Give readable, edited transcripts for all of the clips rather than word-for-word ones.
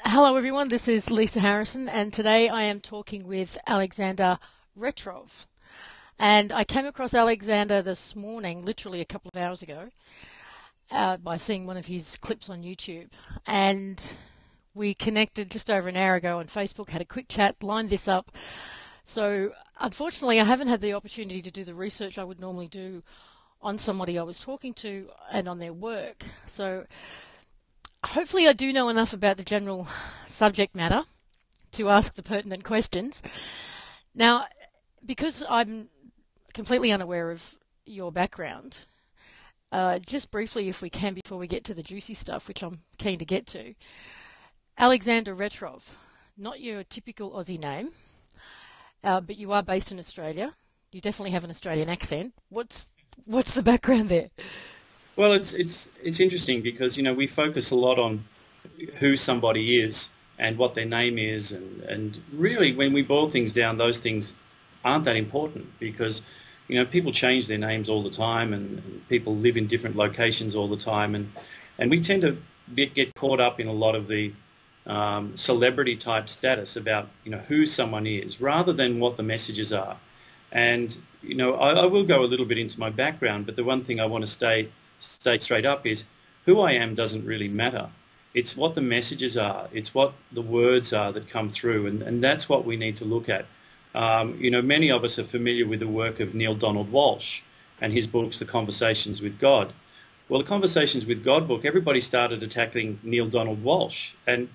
Hello, everyone. This is Lisa Harrison, and today I am talking with Alexander Retrov. And I came across Alexander this morning, literally a couple of hours ago, by seeing one of his clips on YouTube. And we connected just over an hour ago on Facebook, had a quick chat, lined this up. So, unfortunately, I haven't had the opportunity to do the research I would normally do on somebody I was talking to and on their work. So, hopefully I do know enough about the general subject matter to ask the pertinent questions. Now, because I'm completely unaware of your background, just briefly, if we can, before we get to the juicy stuff, which I'm keen to get to, Alexander Retrov, not your typical Aussie name, but you are based in Australia. You definitely have an Australian accent. What's the background there? Well, it's interesting because we focus a lot on who somebody is and what their name is, and really when we boil things down, those things aren't that important because people change their names all the time, and people live in different locations all the time, and we tend to get caught up in a lot of the celebrity type status about who someone is rather than what the messages are. And I will go a little bit into my background, but the one thing I want to state straight up is who I am doesn't really matter. It's what the messages are. It's what the words are that come through, and that's what we need to look at. Many of us are familiar with the work of Neil Donald Walsh and his books, The Conversations with God. Well, the Conversations with God book, everybody started attacking Neil Donald Walsh, and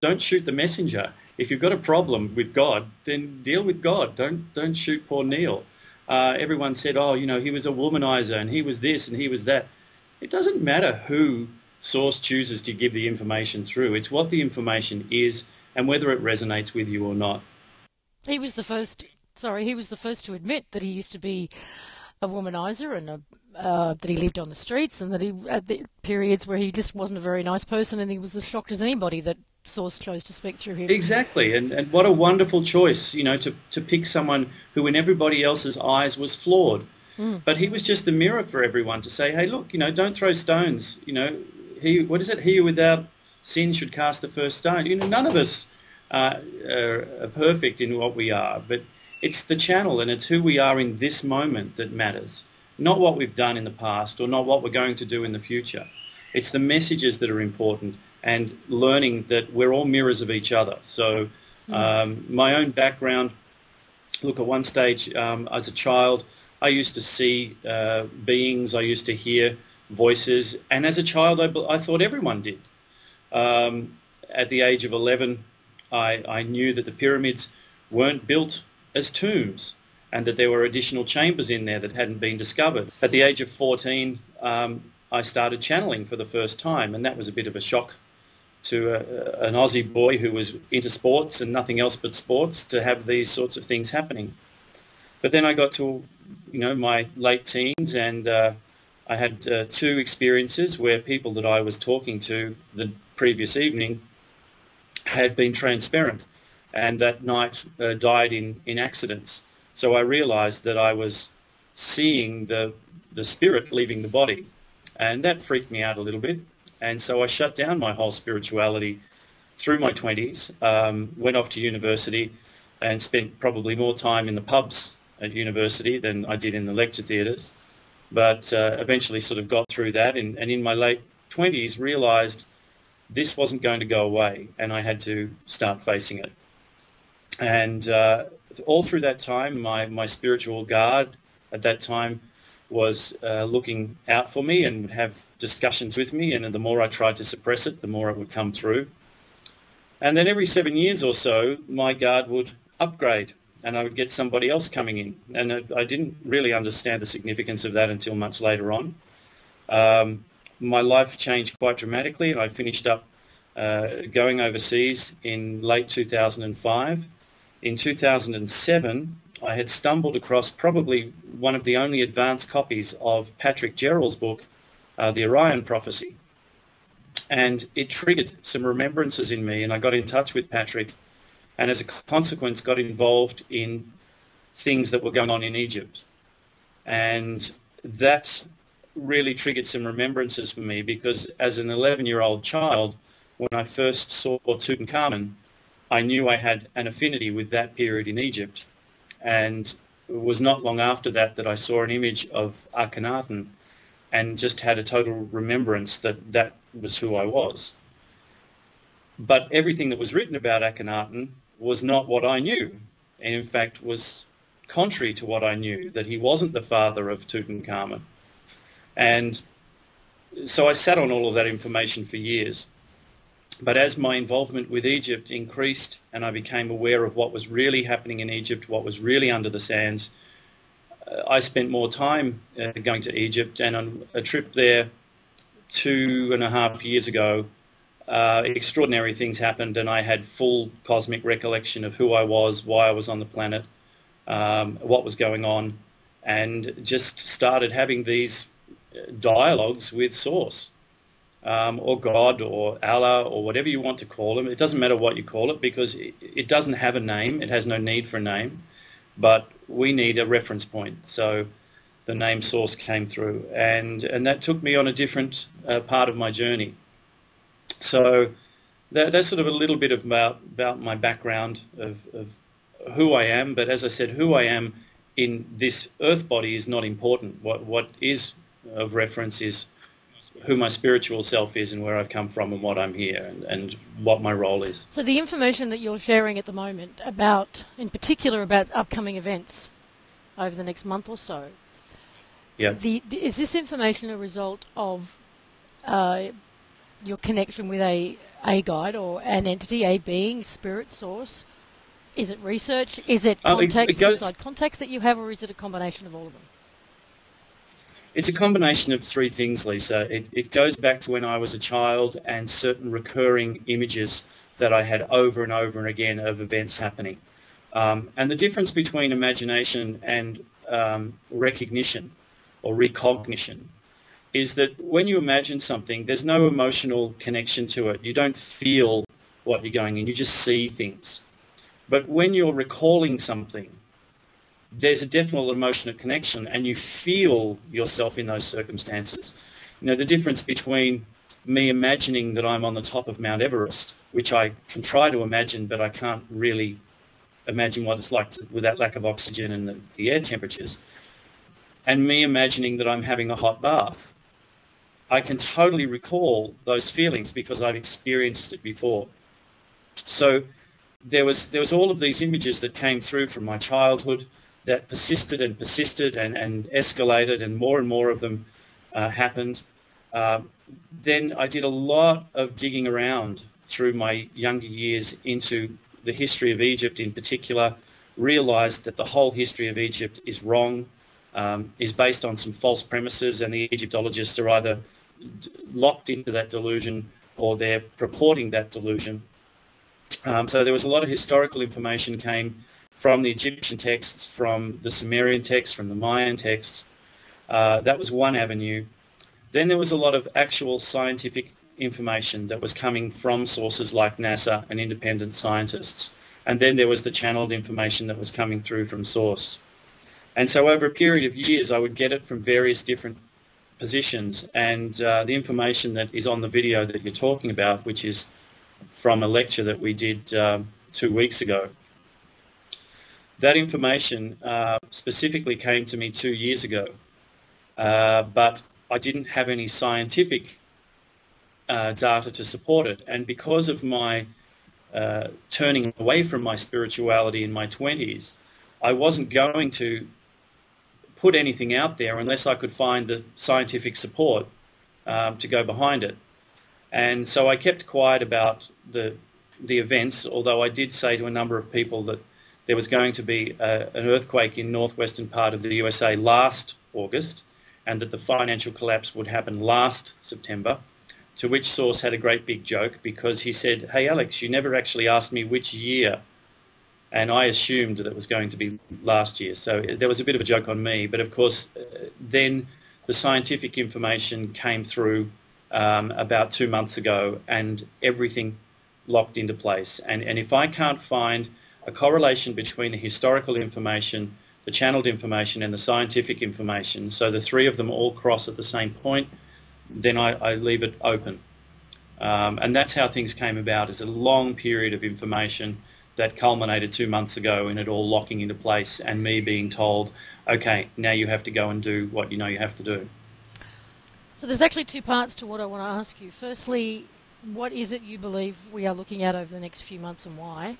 don't shoot the messenger. If you've got a problem with God, then deal with God. Don't shoot poor Neil. Everyone said, oh, he was a womanizer and he was this and he was that. It doesn't matter who source chooses to give the information through. It's what the information is and whether it resonates with you or not. He was the first. Sorry, he was the first to admit that he used to be a womanizer and that he lived on the streets, and that he at the periods where he just wasn't a very nice person, and he was as shocked as anybody that Source chose to speak through him. Exactly, and what a wonderful choice, to pick someone who in everybody else's eyes was flawed. But he was just the mirror for everyone to say, hey, look, don't throw stones. What is it? He without sin should cast the first stone. None of us are perfect in what we are, but it's the channel and it's who we are in this moment that matters, not what we've done in the past or not what we're going to do in the future. It's the messages that are important, and learning that we're all mirrors of each other. So my own background, look, at one stage as a child, I used to see beings, I used to hear voices, and as a child I thought everyone did. At the age of 11, I knew that the pyramids weren't built as tombs and that there were additional chambers in there that hadn't been discovered. At the age of 14, I started channeling for the first time, and that was a bit of a shock to an Aussie boy who was into sports and nothing else but sports to have these sorts of things happening. But then I got to my late teens, and I had two experiences where people that I was talking to the previous evening had been transparent, and that night died in accidents. So I realised that I was seeing the spirit leaving the body, and that freaked me out a little bit. And so I shut down my whole spirituality through my 20s, went off to university and spent probably more time in the pubs at university than I did in the lecture theatres, but eventually sort of got through that, and in my late 20s realised this wasn't going to go away and I had to start facing it. And all through that time, my spiritual guard at that time was looking out for me and would have discussions with me, and the more I tried to suppress it, the more it would come through. And then every 7 years or so, my guard would upgrade and I would get somebody else coming in. And I didn't really understand the significance of that until much later on. My life changed quite dramatically, and I finished up going overseas in late 2005. In 2007, I had stumbled across probably one of the only advanced copies of Patrick Gerald's book, The Orion Prophecy. And it triggered some remembrances in me, and I got in touch with Patrick, and as a consequence got involved in things that were going on in Egypt. And that really triggered some remembrances for me, because as an 11-year-old child, when I first saw Tutankhamun, I knew I had an affinity with that period in Egypt. And it was not long after that that I saw an image of Akhenaten and just had a total remembrance that that was who I was. But everything that was written about Akhenaten was not what I knew, and in fact was contrary to what I knew, that he wasn't the father of Tutankhamun. And so I sat on all of that information for years. But as my involvement with Egypt increased and I became aware of what was really happening in Egypt, what was really under the sands, I spent more time going to Egypt, and on a trip there 2.5 years ago, extraordinary things happened, and I had full cosmic recollection of who I was, why I was on the planet, what was going on, and just started having these dialogues with Source, or God, or Allah, or whatever you want to call him. It doesn't matter what you call it, because it doesn't have a name. It has no need for a name, but we need a reference point. So the name Source came through, and that took me on a different part of my journey. So that's sort of a little bit about my background of who I am. But as I said, who I am in this earth body is not important. What is of reference is who my spiritual self is and where I've come from and what I'm here and what my role is. So the information that you're sharing at the moment about, in particular about upcoming events over the next month or so, yeah, is this information a result of your connection with a guide or an entity, a being, spirit, source? Is it research? Is it contacts, inside contacts that you have, or is it a combination of all of them? It's a combination of three things, Lisa. It goes back to when I was a child and certain recurring images that I had over and over and again of events happening. And the difference between imagination and recognition or recognition is that when you imagine something, there's no emotional connection to it. You don't feel what you're going in, you just see things. But when you're recalling something, there's a definite emotional connection and you feel yourself in those circumstances. You know, the difference between me imagining that I'm on the top of Mount Everest, which I can try to imagine, but I can't really imagine what it's like with that lack of oxygen and the air temperatures, and me imagining that I'm having a hot bath. I can totally recall those feelings because I've experienced it before. So there was all of these images that came through from my childhood that persisted and persisted and escalated, and more of them happened. Then I did a lot of digging around through my younger years into the history of Egypt in particular, realized that the whole history of Egypt is wrong, is based on some false premises, and the Egyptologists are either locked into that delusion or they're purporting that delusion. So there was a lot of historical information came from the Egyptian texts, from the Sumerian texts, from the Mayan texts. That was one avenue. Then there was a lot of actual scientific information that was coming from sources like NASA and independent scientists. And then there was the channeled information that was coming through from Source. And so over a period of years, I would get it from various different positions. And the information that is on the video that you're talking about, which is from a lecture that we did 2 weeks ago, that information specifically came to me 2 years ago, but I didn't have any scientific data to support it. And because of my turning away from my spirituality in my 20s, I wasn't going to put anything out there unless I could find the scientific support to go behind it. And so I kept quiet about the events, although I did say to a number of people that there was going to be an earthquake in northwestern part of the USA last August, and that the financial collapse would happen last September, to which Source had a great big joke because he said, "Hey Alex, you never actually asked me which year." And I assumed that it was going to be last year. So there was a bit of a joke on me. But of course, then the scientific information came through about 2 months ago, and everything locked into place. And if I can't find a correlation between the historical information, the channeled information, and the scientific information, so the three of them all cross at the same point, then I leave it open. And that's how things came about, is a long period of information that culminated 2 months ago in it all locking into place and me being told, okay, now you have to go and do what you know you have to do. So there's actually two parts to what I want to ask you. Firstly, what is it you believe we are looking at over the next few months and why?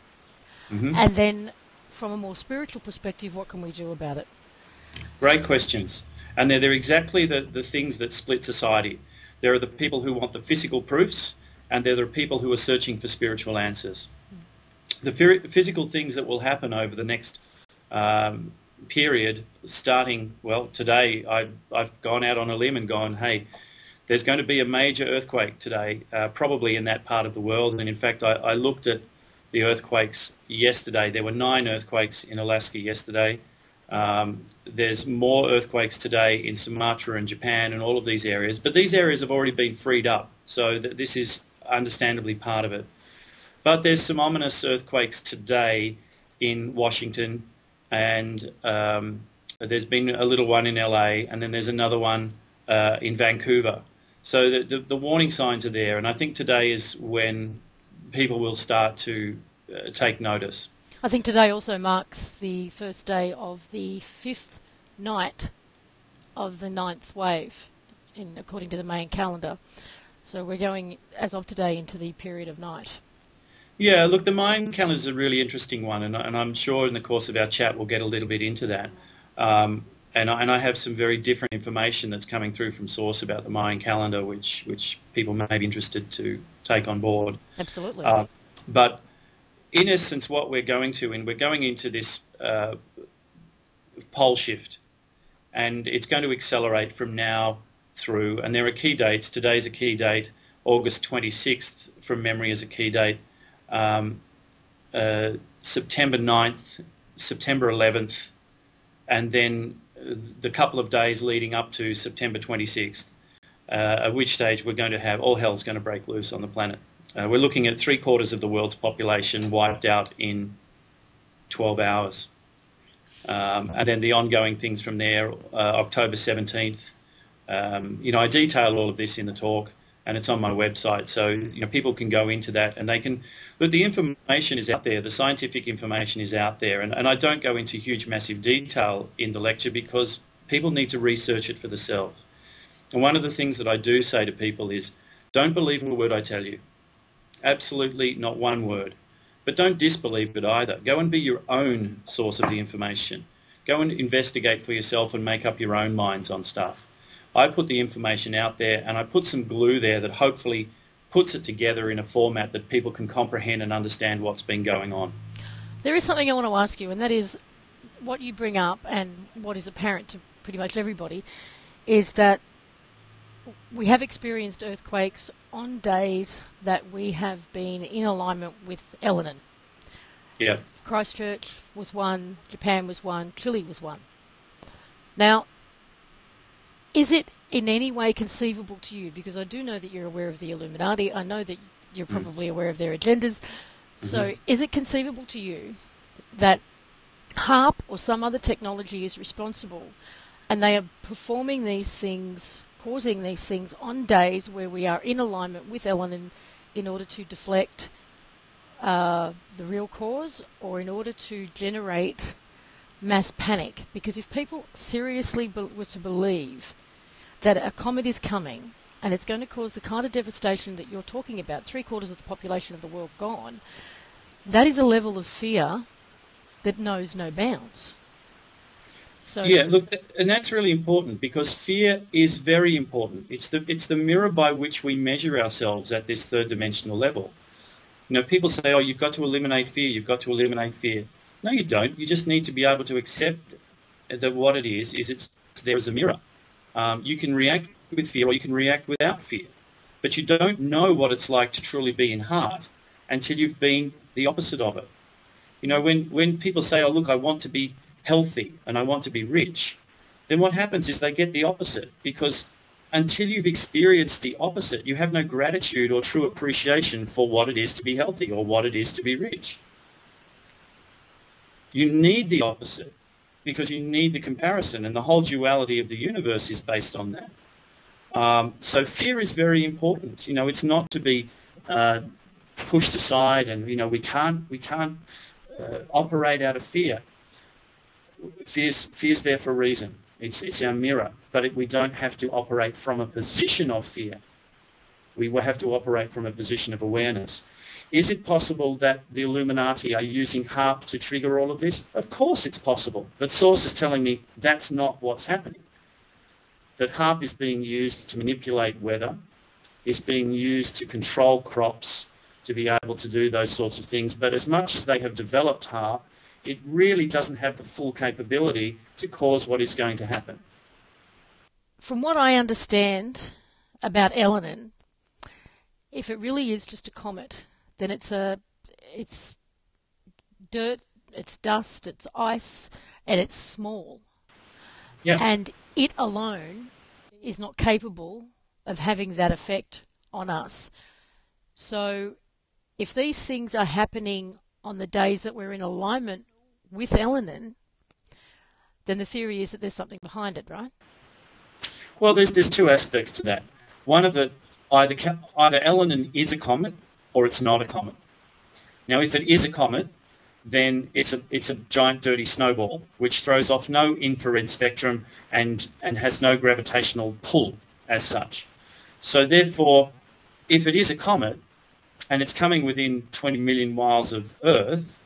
And then from a more spiritual perspective, what can we do about it? Great questions. And they're exactly the things that split society. There are the people who want the physical proofs, and there are the people who are searching for spiritual answers. The physical things that will happen over the next period, starting, well, today I've gone out on a limb and gone, hey, there's going to be a major earthquake today, probably in that part of the world. And in fact, I looked at the earthquakes yesterday. There were 9 earthquakes in Alaska yesterday. There's more earthquakes today in Sumatra and Japan and all of these areas. But these areas have already been freed up, so this is understandably part of it. But there's some ominous earthquakes today in Washington, and there's been a little one in LA, and then there's another one in Vancouver. So the warning signs are there, and I think today is when people will start to take notice. I think today also marks the first day of the 5th night of the 9th wave, according to the main calendar. So we're going, as of today, into the period of night. Yeah, look, the Mayan calendar is a really interesting one, and I'm sure in the course of our chat we'll get a little bit into that. And I have some very different information that's coming through from source about the Mayan calendar, which people may be interested to take on board. Absolutely. But in essence, what we're going to, and we're going into this pole shift, and it's going to accelerate from now through, and there are key dates. Today's a key date. August 26th, from memory, is a key date. September 9th, September 11th, and then the couple of days leading up to September 26th, at which stage we're going to have all hell's going to break loose on the planet. We're looking at 3/4 of the world's population wiped out in 12 hours. And then the ongoing things from there, October 17th. I detail all of this in the talk, and it's on my website, so people can go into that, and they can look. The information is out there, the scientific information is out there, and I don't go into huge massive detail in the lecture because people need to research it for themselves. And one of the things that I do say to people is, don't believe a word I tell you. Absolutely not one word. But don't disbelieve it either. Go and be your own source of the information. Go and investigate for yourself and make up your own minds on stuff. I put the information out there, and I put some glue there that hopefully puts it together in a format that people can comprehend and understand what's been going on. There is something I want to ask you, and that is what you bring up and what is apparent to pretty much everybody is that we have experienced earthquakes on days that we have been in alignment with Elenin. Yeah. Christchurch was one, Japan was one, Chile was one. Now, is it in any way conceivable to you, because I do know that you're aware of the Illuminati, I know that you're probably aware of their agendas, so is it conceivable to you that HARP or some other technology is responsible and they are performing these things, causing these things on days where we are in alignment with Elenin in order to deflect the real cause, or in order to generate mass panic? Because if people seriously were to believe that a comet is coming and it's going to cause the kind of devastation that you're talking about, 3/4 of the population of the world gone, that is a level of fear that knows no bounds. So yeah, look, and that's really important, because fear is very important. It's the mirror by which we measure ourselves at this third dimensional level. People say, oh, you've got to eliminate fear, you've got to eliminate fear. No, you don't. You just need to be able to accept that what it is it's there as a mirror. You can react with fear or you can react without fear, but you don't know what it's like to truly be in heart until you've been the opposite of it. When people say, oh, look, I want to be healthy and I want to be rich, then what happens is they get the opposite, because until you've experienced the opposite, you have no gratitude or true appreciation for what it is to be healthy or what it is to be rich. You need the opposite because you need the comparison, and the whole duality of the universe is based on that. So fear is very important. It's not to be pushed aside, and we can't operate out of fear. Fear's there for a reason. It's our mirror, but we don't have to operate from a position of fear. We will have to operate from a position of awareness. Is it possible that the Illuminati are using HAARP to trigger all of this? Of course it's possible, but Source is telling me that's not what's happening. That HAARP is being used to manipulate weather, is being used to control crops, to be able to do those sorts of things. But as much as they have developed HAARP, it really doesn't have the full capability to cause what is going to happen. From what I understand about Elenin, if it really is just a comet, then it's dirt, it's dust, it's ice, and it's small. Yeah. And it alone is not capable of having that effect on us. So if these things are happening on the days that we're in alignment with Elenin, then the theory is that there's something behind it, right? Well, there's two aspects to that. One of it, either Elenin is a comet or it's not a comet. Now, if it is a comet, then it's a giant dirty snowball which throws off no infrared spectrum and has no gravitational pull as such. So therefore, if it is a comet and it's coming within 20 million miles of Earth,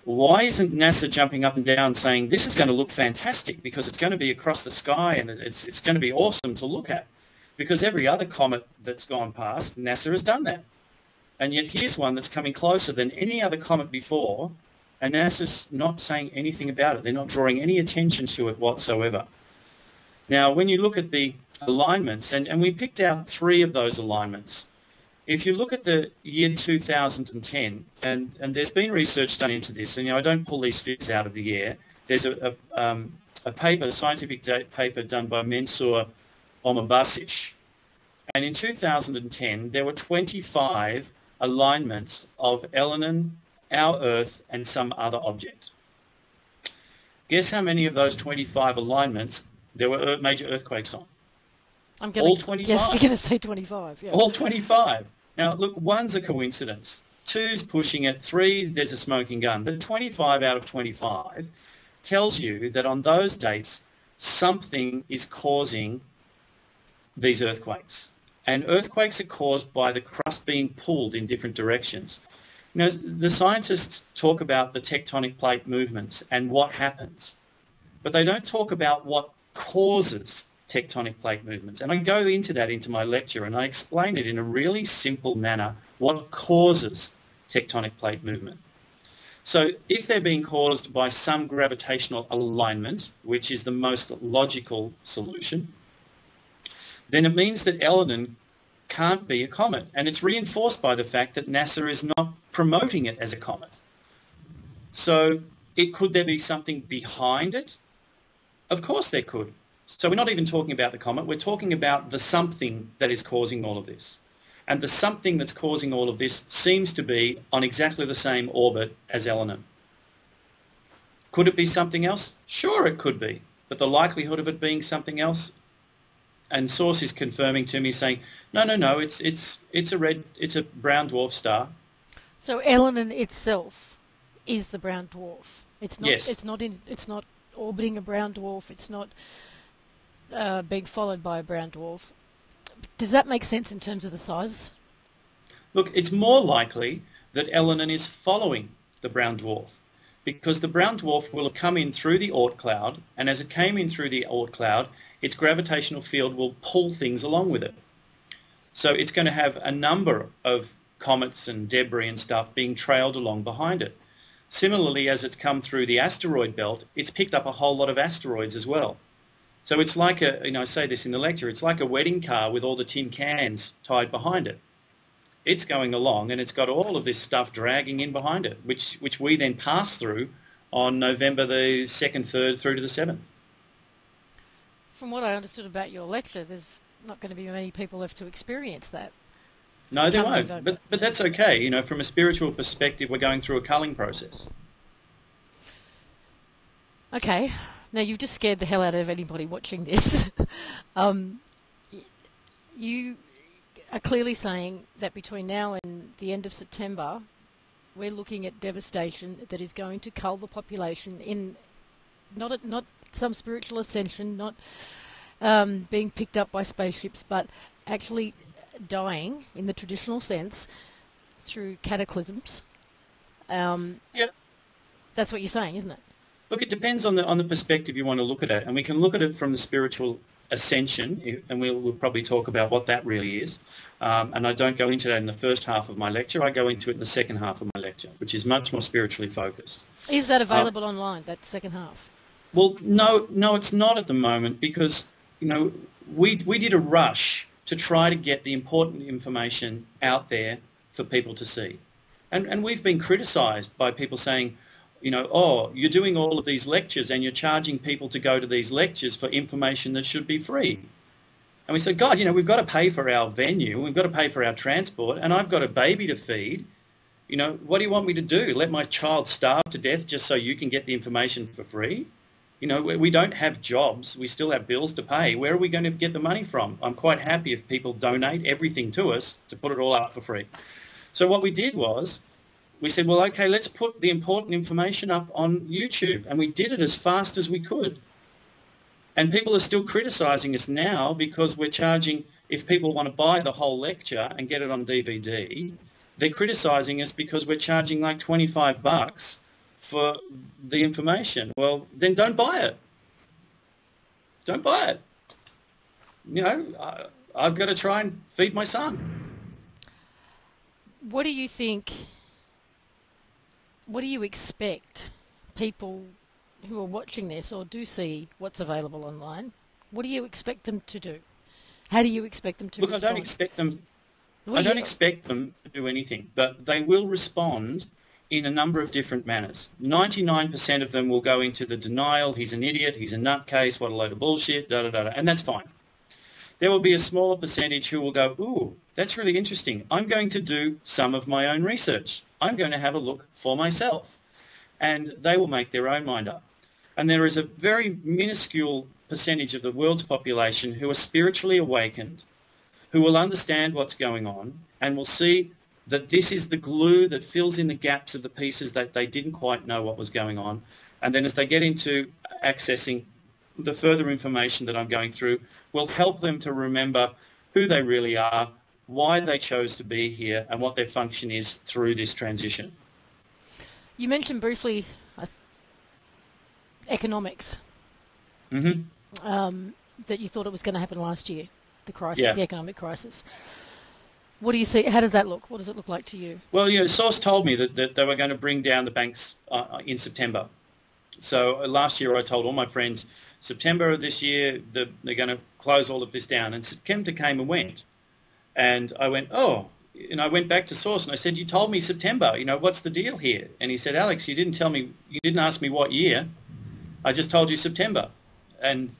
why isn't NASA jumping up and down saying this is going to look fantastic because it's going to be across the sky and it's going to be awesome to look at? Because every other comet that's gone past, NASA has done that. And yet here's one that's coming closer than any other comet before, and NASA's not saying anything about it. They're not drawing any attention to it whatsoever. Now, when you look at the alignments, and we picked out 3 of those alignments. If you look at the year 2010, and there's been research done into this, and I don't pull these figures out of the air. There's a paper, a scientific paper done by Mensur Omobasic, and in 2010 there were 25 alignments of Elenin, our Earth, and some other object. Guess how many of those 25 alignments there were major earthquakes on? All 25. Yes, you're going to say 25. Yeah. All 25. Now, look, 1's a coincidence. 2's pushing it. 3, there's a smoking gun. But 25 out of 25 tells you that on those dates, something is causing these earthquakes. And earthquakes are caused by the crust being pulled in different directions. The scientists talk about the tectonic plate movements and what happens, but they don't talk about what causes tectonic plate movements. And I go into my lecture and I explain it in a really simple manner, what causes tectonic plate movement. So if they're being caused by some gravitational alignment, which is the most logical solution, then it means that Elenin can't be a comet. And it's reinforced by the fact that NASA is not promoting it as a comet. So could there be something behind it? Of course there could. So we're not even talking about the comet. We're talking about the something that is causing all of this. And the something that's causing all of this seems to be on exactly the same orbit as Elenin. Could it be something else? Sure, it could be. But the likelihood of it being something else, and Source is confirming to me, saying, no, it's a brown dwarf star. So Elenin itself is the brown dwarf. It's not. Yes. It's not orbiting a brown dwarf. It's not being followed by a brown dwarf. Does that make sense in terms of the size? Look, it's more likely that Elenin is following the brown dwarf, because the brown dwarf will have come in through the Oort cloud, and as it came in through the Oort cloud, its gravitational field will pull things along with it. So it's going to have a number of comets and debris and stuff being trailed along behind it. Similarly, as it's come through the asteroid belt, it's picked up a whole lot of asteroids as well. So it's like I say this in the lecture, it's like a wedding car with all the tin cans tied behind it. It's going along and it's got all of this stuff dragging in behind it, which we then pass through on November the 2nd, 3rd through to the 7th. From what I understood about your lecture, there's not going to be many people left to experience that. No, there won't. But that's okay. From a spiritual perspective, we're going through a culling process. Okay. Now, you've just scared the hell out of anybody watching this. you are clearly saying that between now and the end of September, we're looking at devastation that is going to cull the population in not some spiritual ascension, not being picked up by spaceships, but actually dying in the traditional sense through cataclysms. Yeah. That's what you're saying, isn't it? Look, it depends on the perspective you want to look at it, and we can look at it from the spiritual ascension, and we'll probably talk about what that really is. And I don't go into that in the first half of my lecture. I go into it in the second half of my lecture, which is much more spiritually focused. Is that available online, that second half? Well, no, it's not at the moment, because we did a rush to try to get the important information out there for people to see, and we've been criticised by people saying, oh, you're doing all of these lectures and you're charging people to go to these lectures for information that should be free. And we said, God, we've got to pay for our venue, we've got to pay for our transport, and I've got a baby to feed. What do you want me to do? Let my child starve to death just so you can get the information for free? We don't have jobs. We still have bills to pay. Where are we going to get the money from? I'm quite happy if people donate everything to us to put it all up for free. So what we did was, we said, well, okay, let's put the important information up on YouTube. And we did it as fast as we could. And people are still criticising us now because we're charging, if people want to buy the whole lecture and get it on DVD, they're criticising us because we're charging like $25 for the information. Well, then don't buy it. Don't buy it. I've got to try and feed my son. What do you think... What do you expect people who are watching this or do see what's available online, what do you expect them to do? How do you expect them to respond? Look, I don't expect them to do anything, but they will respond in a number of different manners. 99% of them will go into the denial, he's an idiot, he's a nutcase, what a load of bullshit, da-da-da-da, and that's fine. There will be a smaller percentage who will go, ooh, that's really interesting. I'm going to do some of my own research. I'm going to have a look for myself. And they will make their own mind up. And there is a very minuscule percentage of the world's population who are spiritually awakened, who will understand what's going on and will see that this is the glue that fills in the gaps of the pieces that they didn't quite know what was going on. And then as they get into accessing the further information that I'm going through, will help them to remember who they really are, why they chose to be here, and what their function is through this transition. You mentioned briefly economics, that you thought it was going to happen last year, the crisis, the economic crisis. What do you see? How does that look? What does it look like to you? Well, Source told me that they were going to bring down the banks in September. So last year I told all my friends, September of this year, they're going to close all of this down. And September came and went. And I went, oh, and I went back to Source and I said, you told me September, what's the deal here? And he said, Alex, you didn't ask me what year. I just told you September. And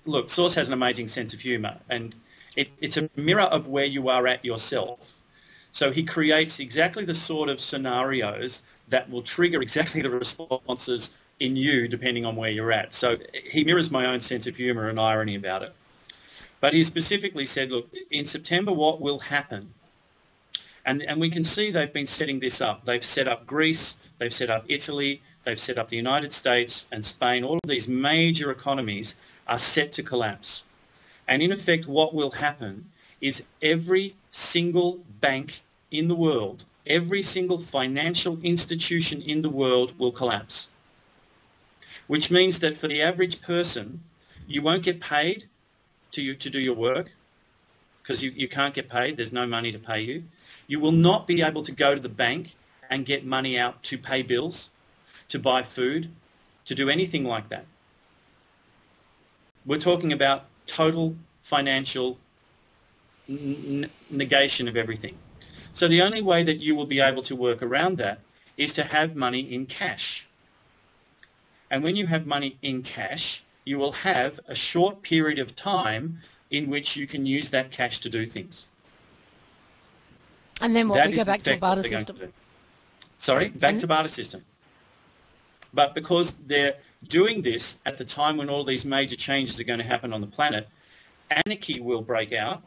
look, Source has an amazing sense of humour, and it's a mirror of where you are at yourself. So he creates exactly the sort of scenarios that will trigger exactly the responses in you depending on where you're at. So he mirrors my own sense of humour and irony about it. But he specifically said, look, in September what will happen? And we can see they've been setting this up. They've set up Greece, they've set up Italy, they've set up the United States and Spain. All of these major economies are set to collapse. And in effect, what will happen is every single bank in the world, every single financial institution in the world will collapse. Which means that for the average person, you won't get paid to do your work because you can't get paid. There's no money to pay you. You will not be able to go to the bank and get money out to pay bills, to buy food, to do anything like that. We're talking about total financial negation of everything. So the only way that you will be able to work around that is to have money in cash. And when you have money in cash, you will have a short period of time in which you can use that cash to do things. And then what, we go back to a barter system? Sorry, back to barter system. But because they're doing this at the time when all these major changes are going to happen on the planet, anarchy will break out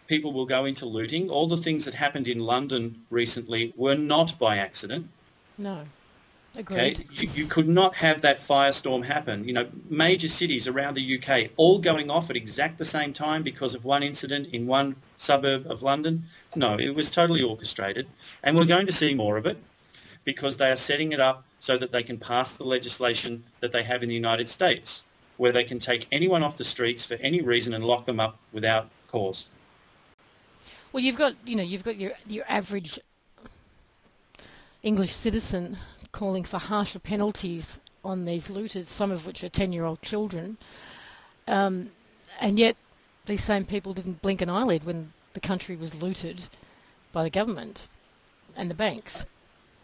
people will go into looting. All the things that happened in London recently were not by accident. No. Agreed. Okay, you could not have that firestorm happen. You know, major cities around the UK all going off at exact the same time because of one incident in one suburb of London. No, it was totally orchestrated, and we're going to see more of it because they are setting it up so that they can pass the legislation that they have in the United States, where they can take anyone off the streets for any reason and lock them up without cause. Well, you've got your average English citizen calling for harsher penalties on these looters, some of which are 10-year-old children, and yet these same people didn't blink an eyelid when the country was looted by the government and the banks.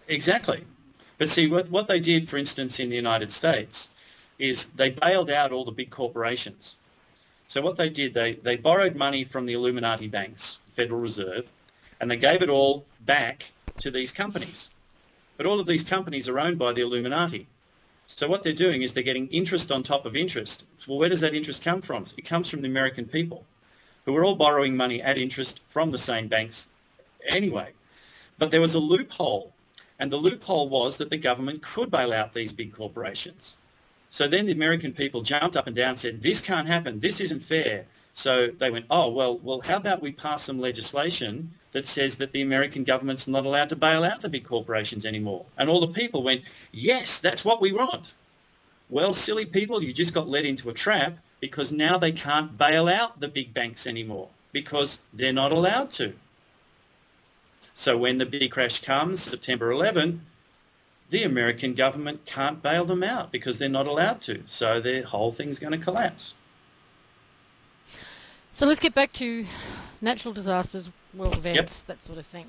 Exactly. But see, what they did, for instance, in the United States, is they bailed out all the big corporations. So what they did, they borrowed money from the Illuminati banks, Federal Reserve, and they gave it all back to these companies. But all of these companies are owned by the Illuminati. So what they're doing is they're getting interest on top of interest. Well, where does that interest come from? It comes from the American people, who are all borrowing money at interest from the same banks anyway. But there was a loophole, and the loophole was that the government could bail out these big corporations. So then the American people jumped up and down and said, this can't happen, this isn't fair. So they went, oh, well, how about we pass some legislation that says that the American government's not allowed to bail out the big corporations anymore? And all the people went, yes, that's what we want. Well, silly people, you just got led into a trap because now they can't bail out the big banks anymore because they're not allowed to. So when the big crash comes, September 11, the American government can't bail them out because they're not allowed to. So the whole thing's going to collapse. So let's get back to natural disasters, world events, that sort of thing.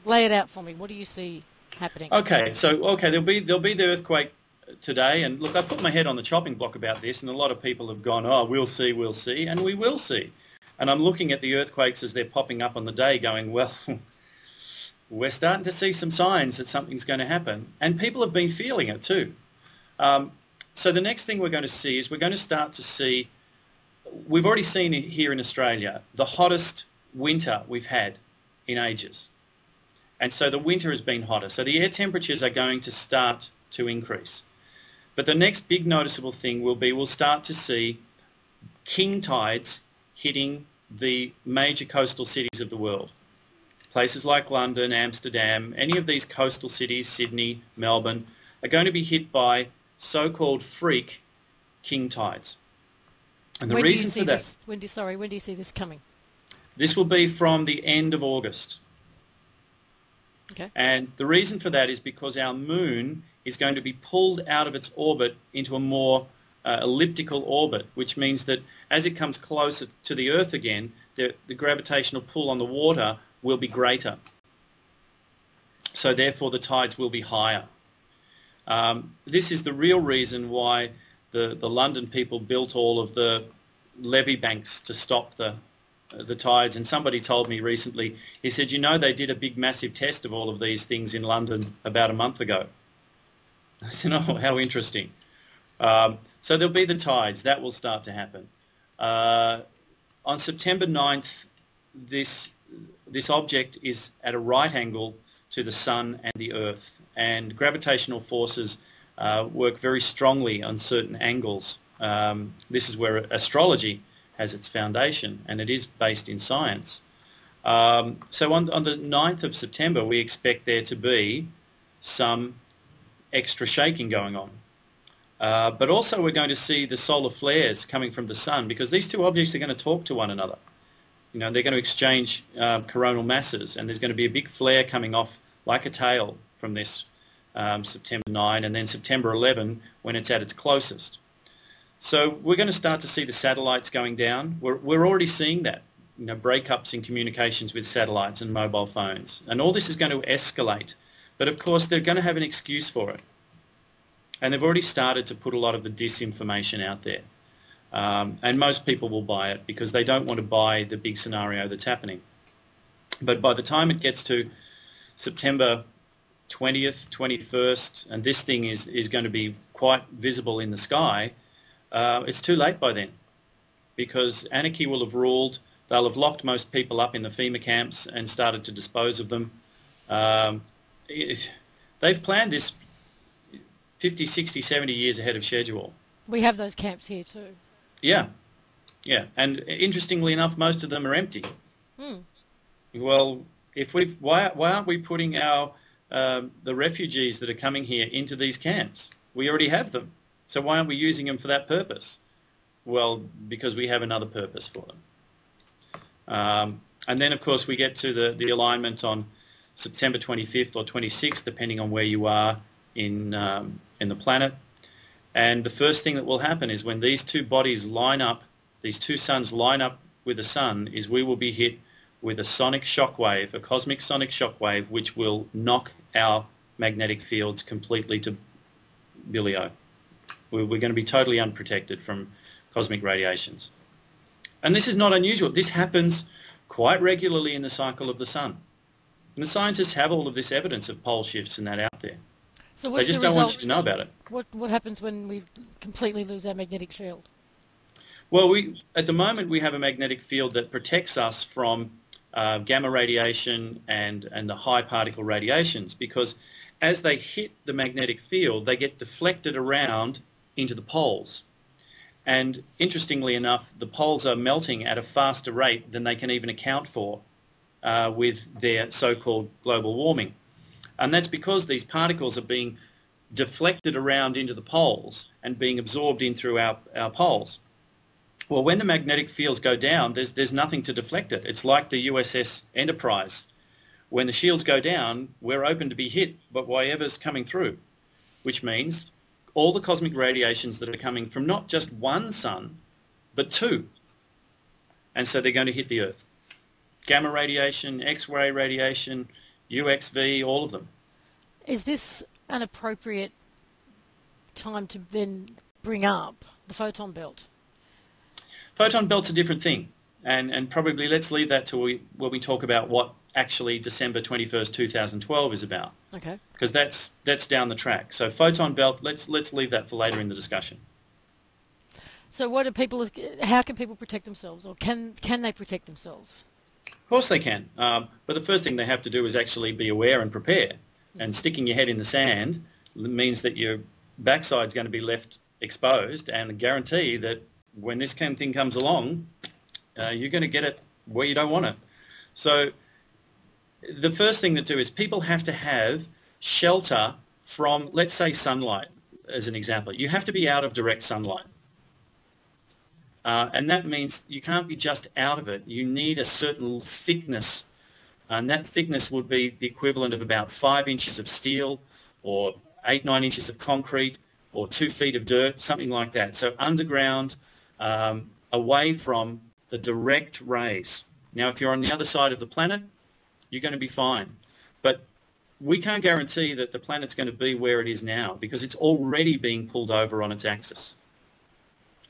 Lay it out for me. What do you see happening? Okay, there'll be the earthquake today, and look, I put my head on the chopping block about this, and a lot of people have gone, oh, we'll see, and we will see. And I'm looking at the earthquakes as they're popping up on the day going, well, we're starting to see some signs that something's going to happen, and people have been feeling it too. So the next thing we're going to see is we're going to start to see, we've already seen it here in Australia, the hottest winter we've had in ages. And so the winter has been hotter. So the air temperatures are going to start to increase. But the next big noticeable thing will be we'll start to see king tides hitting the major coastal cities of the world. Places like London, Amsterdam, any of these coastal cities, Sydney, Melbourne, are going to be hit by so-called freak king tides. And the reason for that... When do you see this coming? This will be from the end of August. Okay. And the reason for that is because our moon is going to be pulled out of its orbit into a more elliptical orbit, which means that as it comes closer to the Earth again, the gravitational pull on the water will be greater. So therefore the tides will be higher. This is the real reason why the London people built all of the levee banks to stop the tides. And somebody told me recently, he said, you know, they did a big massive test of all of these things in London about a month ago. I said, oh, how interesting. So there'll be the tides. That will start to happen. On September 9th, this object is at a right angle to the sun and the Earth, and gravitational forces work very strongly on certain angles. This is where astrology has its foundation, and it is based in science. So on the 9th of September, we expect there to be some extra shaking going on. But also we're going to see the solar flares coming from the sun, because these two objects are going to talk to one another. You know, they're going to exchange coronal masses, and there's going to be a big flare coming off like a tail from this September 9, and then September 11 when it's at its closest. So we're going to start to see the satellites going down. We're already seeing that, you know, breakups in communications with satellites and mobile phones. And all this is going to escalate. But of course, they're going to have an excuse for it. And they've already started to put a lot of the disinformation out there. And most people will buy it because they don't want to buy the big scenario that's happening. But by the time it gets to September 20th, 21st, and this thing is going to be quite visible in the sky, it's too late by then, because anarchy will have ruled, They'll have locked most people up in the FEMA camps and started to dispose of them. Um, they've planned this 50, 60, 70 years ahead of schedule. We have those camps here too. Yeah, yeah. And interestingly enough, most of them are empty. Hmm. Well, why aren't we putting our the refugees that are coming here into these camps? We already have them. So why aren't we using them for that purpose? Well, because we have another purpose for them. And then, of course, we get to the alignment on September 25th or 26th, depending on where you are in the planet. And the first thing that will happen is when these two bodies line up, these two suns line up with the sun, is we will be hit with a sonic shockwave, a cosmic sonic shockwave, which will knock our magnetic fields completely to billy-o. We're going to be totally unprotected from cosmic radiations. And this is not unusual. This happens quite regularly in the cycle of the sun. And the scientists have all of this evidence of pole shifts and that out there. So They just don't want you to know about it. What happens when we completely lose our magnetic field? Well, at the moment we have a magnetic field that protects us from gamma radiation and the high particle radiations, because as they hit the magnetic field, they get deflected around into the poles. And interestingly enough, the poles are melting at a faster rate than they can even account for with their so-called global warming. And that's because these particles are being deflected around into the poles and being absorbed in through our poles. Well, when the magnetic fields go down, there's nothing to deflect it. It's like the USS Enterprise. When the shields go down, we're open to be hit by whatever's coming through, which means all the cosmic radiations that are coming from not just one sun, but two. And so they're going to hit the Earth. Gamma radiation, X-ray radiation, UXV, all of them. Is this an appropriate time to then bring up the photon belt? Photon belt's a different thing. And probably let's leave that till when we talk about what actually December 21st, 2012 is about. Okay. Because that's down the track. So photon belt, let's leave that for later in the discussion. So how can people protect themselves, or can they protect themselves? Of course they can. But the first thing they have to do is actually be aware and prepare. And sticking your head in the sand means that your backside's going to be left exposed, and I guarantee that when this kind of thing comes along, you're going to get it where you don't want it. So the first thing to do is people have to have shelter from, let's say, sunlight, as an example. You have to be out of direct sunlight. And that means you can't be just out of it. You need a certain thickness. And that thickness would be the equivalent of about 5 inches of steel or 8, 9 inches of concrete or 2 feet of dirt, something like that. So underground, away from the direct rays. Now, if you're on the other side of the planet, you're going to be fine. But we can't guarantee that the planet's going to be where it is now because it's already being pulled over on its axis.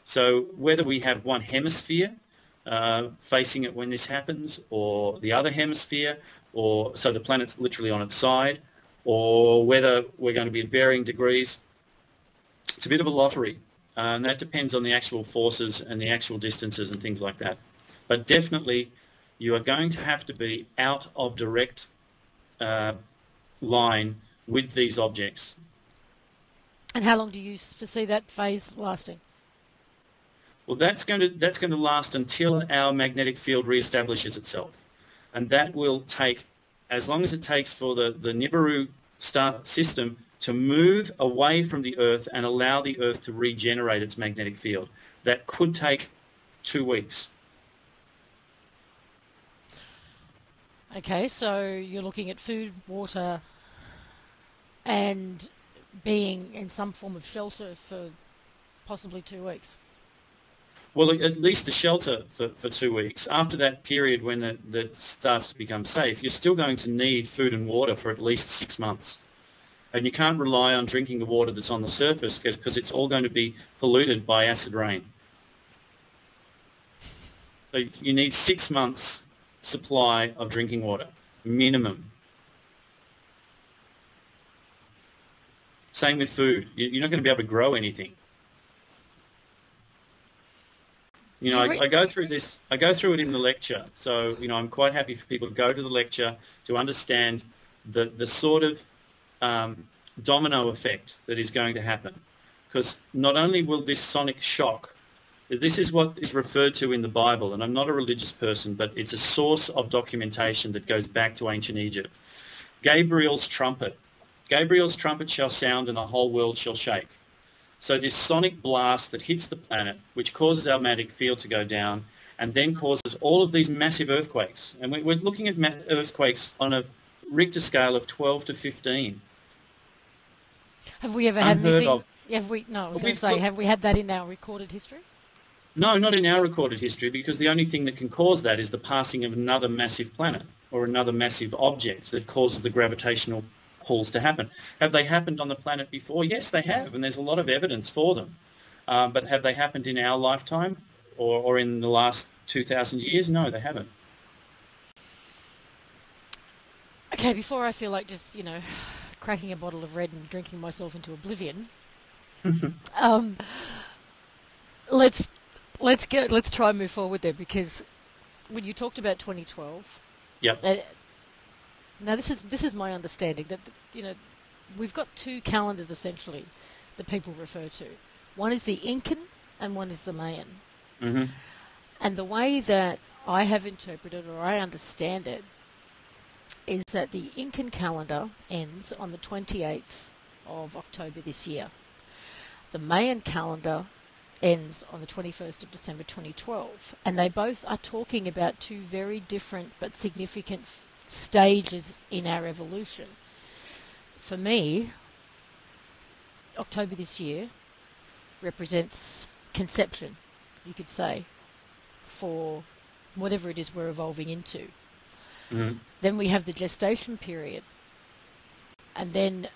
So whether we have one hemisphere facing it when this happens, or the other hemisphere, or so the planet's literally on its side, or whether we're going to be at varying degrees, it's a bit of a lottery. And that depends on the actual forces and the actual distances and things like that. But definitely you are going to have to be out of direct line with these objects. And how long do you foresee that phase lasting? Well, that's going to last until our magnetic field reestablishes itself. And that will take as long as it takes for the Nibiru star system to move away from the Earth and allow the Earth to regenerate its magnetic field. That could take 2 weeks. Okay, so you're looking at food, water, and being in some form of shelter for possibly 2 weeks. Well, at least the shelter for 2 weeks. After that period when that starts to become safe, you're still going to need food and water for at least 6 months. And you can't rely on drinking the water that's on the surface because it's all going to be polluted by acid rain. So you need 6 months supply of drinking water, minimum. Same with food. You're not going to be able to grow anything. You know, I go through this, I go through it in the lecture. So, you know, I'm quite happy for people to go to the lecture to understand the sort of domino effect that is going to happen. Because not only will this sonic shock, this is what is referred to in the Bible, and I'm not a religious person, but it's a source of documentation that goes back to ancient Egypt. Gabriel's trumpet. Gabriel's trumpet shall sound and the whole world shall shake. So this sonic blast that hits the planet, which causes our magnetic field to go down, and then causes all of these massive earthquakes. And we're looking at earthquakes on a Richter scale of 12 to 15. Have we ever had anything? Have we? No, I was going to say, have we had that in our recorded history? No, not in our recorded history, because the only thing that can cause that is the passing of another massive planet or another massive object that causes the gravitational pulls to happen. Have they happened on the planet before? Yes, they have, and there's a lot of evidence for them. But have they happened in our lifetime or in the last 2,000 years? No, they haven't. Okay, before I feel like just, you know, cracking a bottle of red and drinking myself into oblivion, let's try and move forward there, because when you talked about 2012, yep. Now this is my understanding that, you know, we've got two calendars essentially that people refer to. One is the Incan and one is the Mayan. Mm-hmm. And the way that I have interpreted, or I understand it, is that the Incan calendar ends on the 28th of October this year. The Mayan calendar ends on the 21st of December 2012. And they both are talking about two very different but significant stages in our evolution. For me, October this year represents conception, you could say, for whatever it is we're evolving into. Mm-hmm. Then we have the gestation period, and then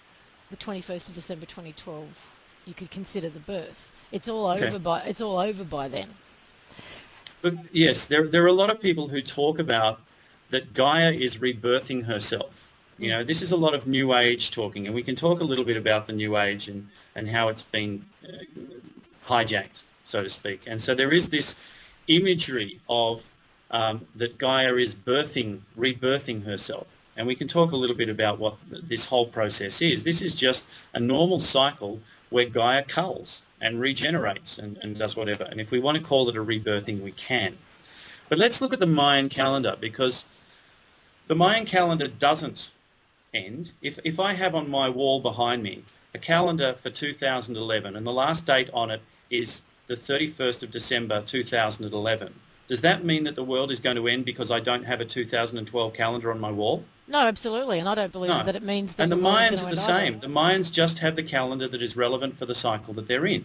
the 21st of December 2012 you could consider the birth. It's all over by then. But yes, there are a lot of people who talk about that Gaia is rebirthing herself. You know, this is a lot of New Age talking, and we can talk a little bit about the New Age and how it's been hijacked, so to speak. And so there is this imagery of that Gaia is rebirthing herself. And we can talk a little bit about what this whole process is. This is just a normal cycle where Gaia culls and regenerates and does whatever. And if we want to call it a rebirthing, we can. But let's look at the Mayan calendar, because the Mayan calendar doesn't end. If I have on my wall behind me a calendar for 2011 and the last date on it is the 31st of December 2011, does that mean that the world is going to end because I don't have a 2012 calendar on my wall? No, absolutely, and I don't believe that it means that. And the Mayans are the same. Either. The Mayans just have the calendar that is relevant for the cycle that they're in.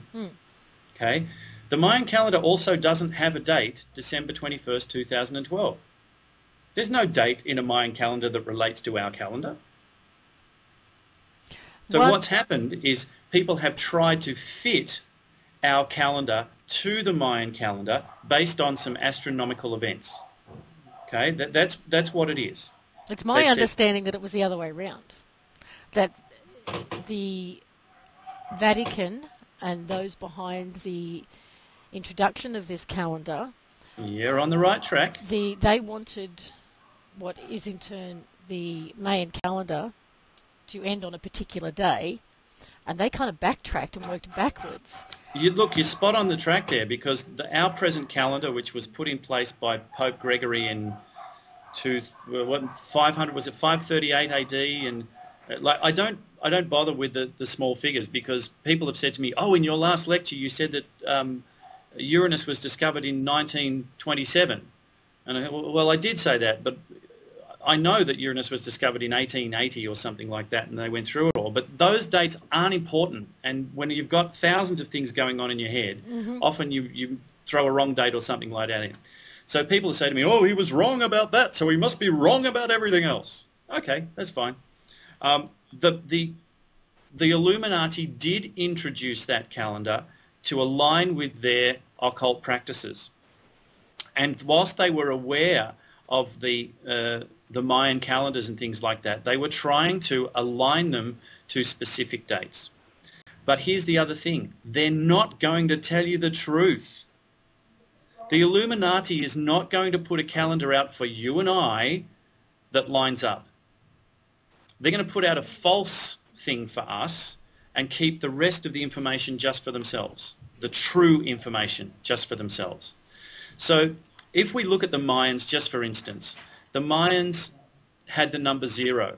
Okay? The Mayan calendar also doesn't have a date, December 21st, 2012. There's no date in a Mayan calendar that relates to our calendar. So what's happened is people have tried to fit our calendar to the Mayan calendar based on some astronomical events. Okay? That's what it is. It's my understanding that it was the other way around. That the Vatican and those behind the introduction of this calendar... You're on the right track. They wanted what is in turn the Mayan calendar to end on a particular day, and they kind of backtracked and worked backwards. You're spot on the track there, because our present calendar, which was put in place by Pope Gregory in 538 AD, and I don't bother with the small figures, because people have said to me, oh, in your last lecture you said that Uranus was discovered in 1927, and well, I did say that, but I know that Uranus was discovered in 1880 or something like that, and they went through it all. But those dates aren't important. And when you've got thousands of things going on in your head, often you throw a wrong date or something like that in. So people say to me, oh, he was wrong about that, so he must be wrong about everything else. Okay, that's fine. The Illuminati did introduce that calendar to align with their occult practices. And whilst they were aware of the Mayan calendars and things like that, they were trying to align them to specific dates. But here's the other thing. They're not going to tell you the truth. The Illuminati is not going to put a calendar out for you and I that lines up. They're going to put out a false thing for us and keep the rest of the information just for themselves, the true information just for themselves. So if we look at the Mayans, just for instance, the Mayans had the number 0.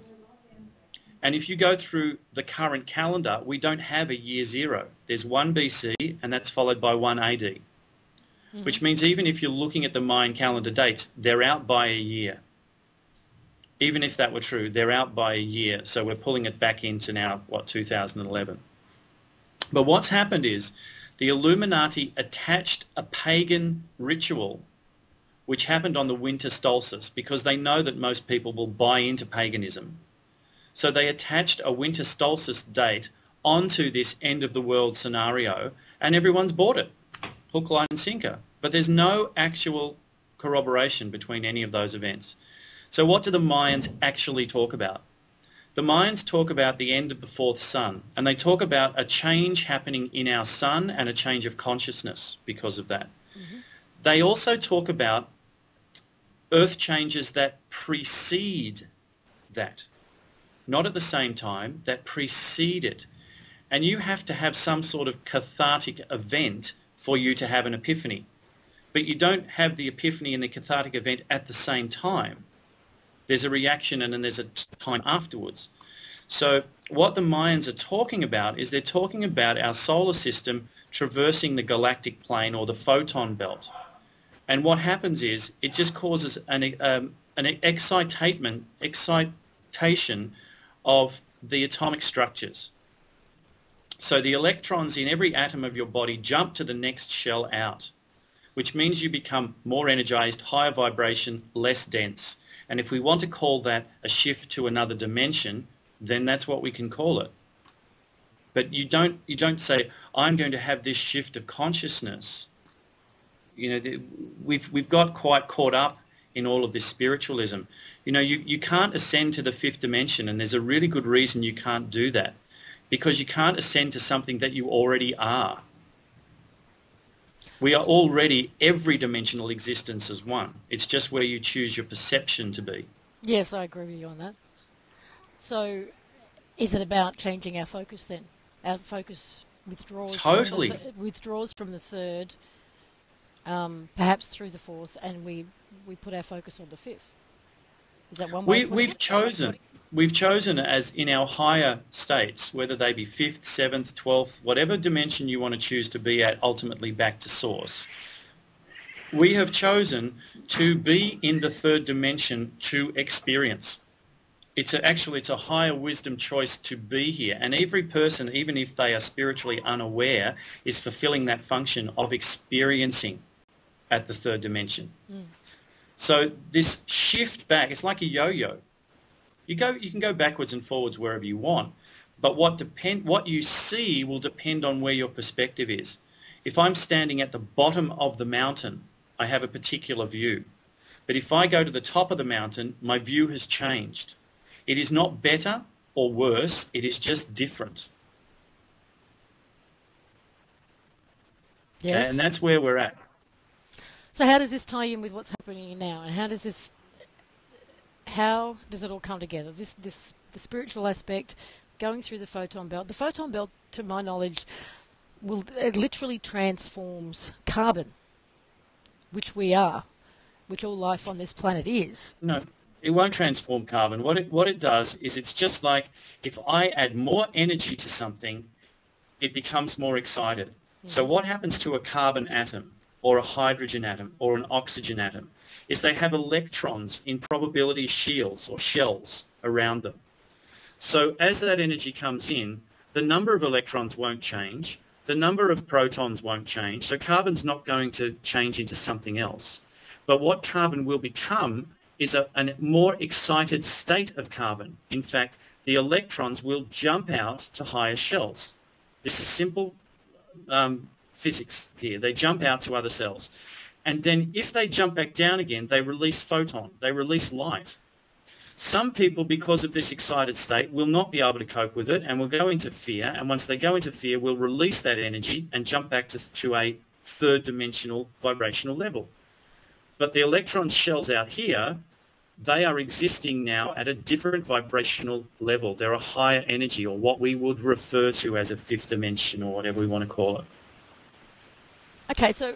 And if you go through the current calendar, we don't have a year 0. There's 1 BC and that's followed by 1 AD, which means even if you're looking at the Mayan calendar dates, they're out by a year. Even if that were true, they're out by a year. So we're pulling it back into now, 2011. But what's happened is the Illuminati attached a pagan ritual which happened on the winter solstice because they know that most people will buy into paganism. So they attached a winter solstice date onto this end of the world scenario and everyone's bought it, hook, line and sinker. But there's no actual corroboration between any of those events. So what do the Mayans actually talk about? The Mayans talk about the end of the 4th sun, and they talk about a change happening in our sun and a change of consciousness because of that. They also talk about earth changes that precede that, not at the same time, that precede it. And you have to have some sort of cathartic event for you to have an epiphany. But you don't have the epiphany and the cathartic event at the same time. There's a reaction and then there's a time afterwards. So what the Mayans are talking about is they're talking about our solar system traversing the galactic plane or the photon belt. And what happens is it just causes an excitation of the atomic structures. So the electrons in every atom of your body jump to the next shell out, which means you become more energized, higher vibration, less dense. And if we want to call that a shift to another dimension, then that's what we can call it. But you don't say, I'm going to have this shift of consciousness. You know, we've got quite caught up in all of this spiritualism. You know, you can't ascend to the 5th dimension, and there's a really good reason you can't do that, because you can't ascend to something that you already are. We are already every dimensional existence as one. It's just where you choose your perception to be. Yes, I agree with you on that. So is it about changing our focus then? Our focus withdraws totally. Withdraws from the 3rd, perhaps through the 4th, and we put our focus on the 5th. Is that one way? We've chosen as in our higher states, whether they be 5th, 7th, 12th, whatever dimension you want to choose to be at, ultimately back to source. We have chosen to be in the 3rd dimension to experience. It's a higher wisdom choice to be here. And every person, even if they are spiritually unaware, is fulfilling that function of experiencing at the 3rd dimension. So this shift back, it's like a yo-yo. You can go backwards and forwards wherever you want, but what you see will depend on where your perspective is. If I'm standing at the bottom of the mountain, I have a particular view. But if I go to the top of the mountain, my view has changed. It is not better or worse, it is just different. Yes. Okay, and that's where we're at. So how does this tie in with what's happening now, and how does it all come together? The spiritual aspect, going through the photon belt. The photon belt, to my knowledge, it literally transforms carbon, which we are, which all life on this planet is. No, it won't transform carbon. What it does is it's just like if I add more energy to something, it becomes more excited. So what happens to a carbon atom or a hydrogen atom or an oxygen atom is they have electrons in probability shields or shells around them. So as that energy comes in, the number of electrons won't change, the number of protons won't change, so carbon's not going to change into something else. But what carbon will become is a more excited state of carbon. In fact, the electrons will jump out to higher shells. This is simple physics here. They jump out to other cells. And then if they jump back down again, they release photon, they release light. Some people, because of this excited state, will not be able to cope with it and will go into fear. And once they go into fear, will release that energy and jump back to a third dimensional vibrational level. But the electron shells out here, they are existing now at a different vibrational level. They're a higher energy, or what we would refer to as a fifth dimension, or whatever we want to call it. Okay, so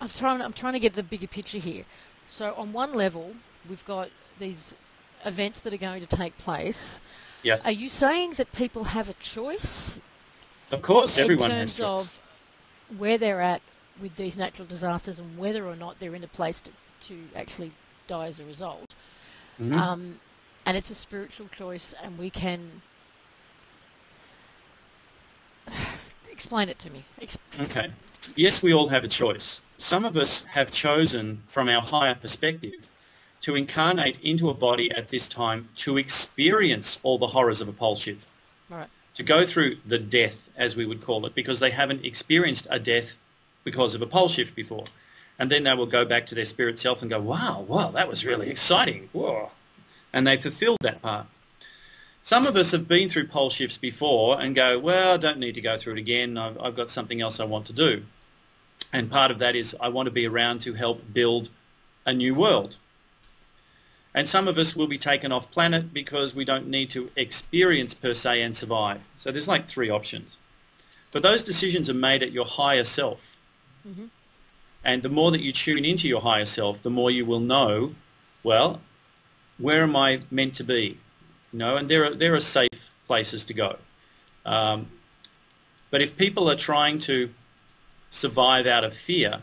I'm trying to get the bigger picture here. So on one level, we've got these events that are going to take place. Yeah. Are you saying that people have a choice? Of course, everyone has choice. In terms of where they're at with these natural disasters and whether or not they're in a place to actually die as a result. Mm-hmm. And it's a spiritual choice, and we can... Explain it to me. Okay. Yes, we all have a choice. Some of us have chosen, from our higher perspective, to incarnate into a body at this time to experience all the horrors of a pole shift. All right. To go through the death, as we would call it, because they haven't experienced a death because of a pole shift before. And then they will go back to their spirit self and go, wow, that was really exciting. Whoa. And they fulfilled that part. Some of us have been through pole shifts before and go, well, I don't need to go through it again. I've got something else I want to do. And part of that is I want to be around to help build a new world. And some of us will be taken off planet because we don't need to experience per se and survive. So there's like 3 options. But those decisions are made at your higher self. Mm-hmm. And the more that you tune into your higher self, the more you will know, well, where am I meant to be? You know, and there are safe places to go. But if people are trying to survive out of fear,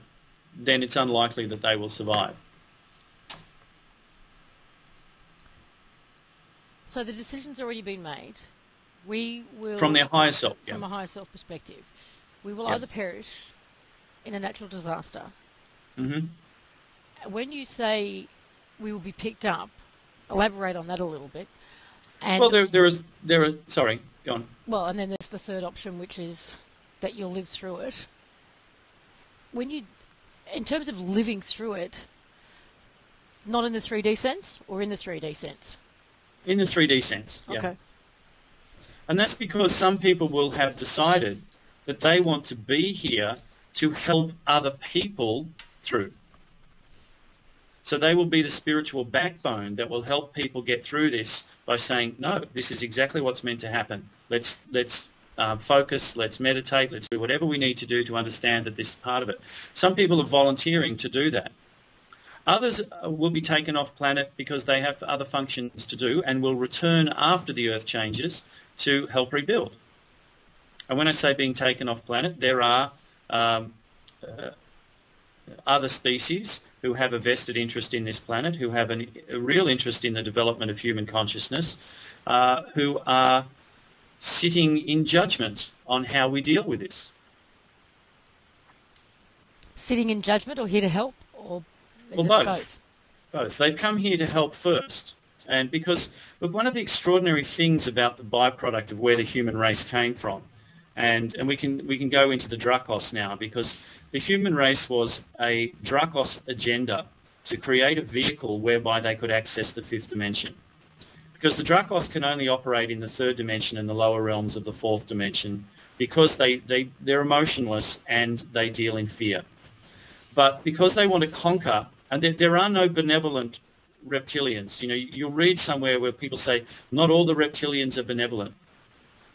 then it's unlikely that they will survive. So the decision's already been made. We will... From their higher self, From a higher self perspective. We will yeah. either perish in a natural disaster. Mm-hmm. When you say we will be picked up, elaborate on that a little bit. And well, there are. Sorry, go on. Well, and then there's the third option, which is that you'll live through it. When you, in terms of living through it, not in the 3D sense, or in the 3D sense? In the 3D sense, yeah. Okay. And that's because some people will have decided that they want to be here to help other people through. So they will be the spiritual backbone that will help people get through this by saying, no, this is exactly what's meant to happen. Let's focus, let's meditate, let's do whatever we need to do to understand that this is part of it. Some people are volunteering to do that. Others will be taken off planet because they have other functions to do and will return after the Earth changes to help rebuild. And when I say being taken off planet, there are other species who have a vested interest in this planet, who have a real interest in the development of human consciousness, who are sitting in judgment on how we deal with this. Sitting in judgment, or here to help, or is well, it both? Both. They've come here to help first. And because, look, one of the extraordinary things about the byproduct of where the human race came from, and we can go into the Dracos now, because the human race was a Dracos agenda to create a vehicle whereby they could access the 5th dimension. Because the Dracos can only operate in the 3rd dimension and the lower realms of the 4th dimension because they're emotionless and they deal in fear. But because they want to conquer, and there are no benevolent reptilians. You know, you'll read somewhere where people say, not all the reptilians are benevolent.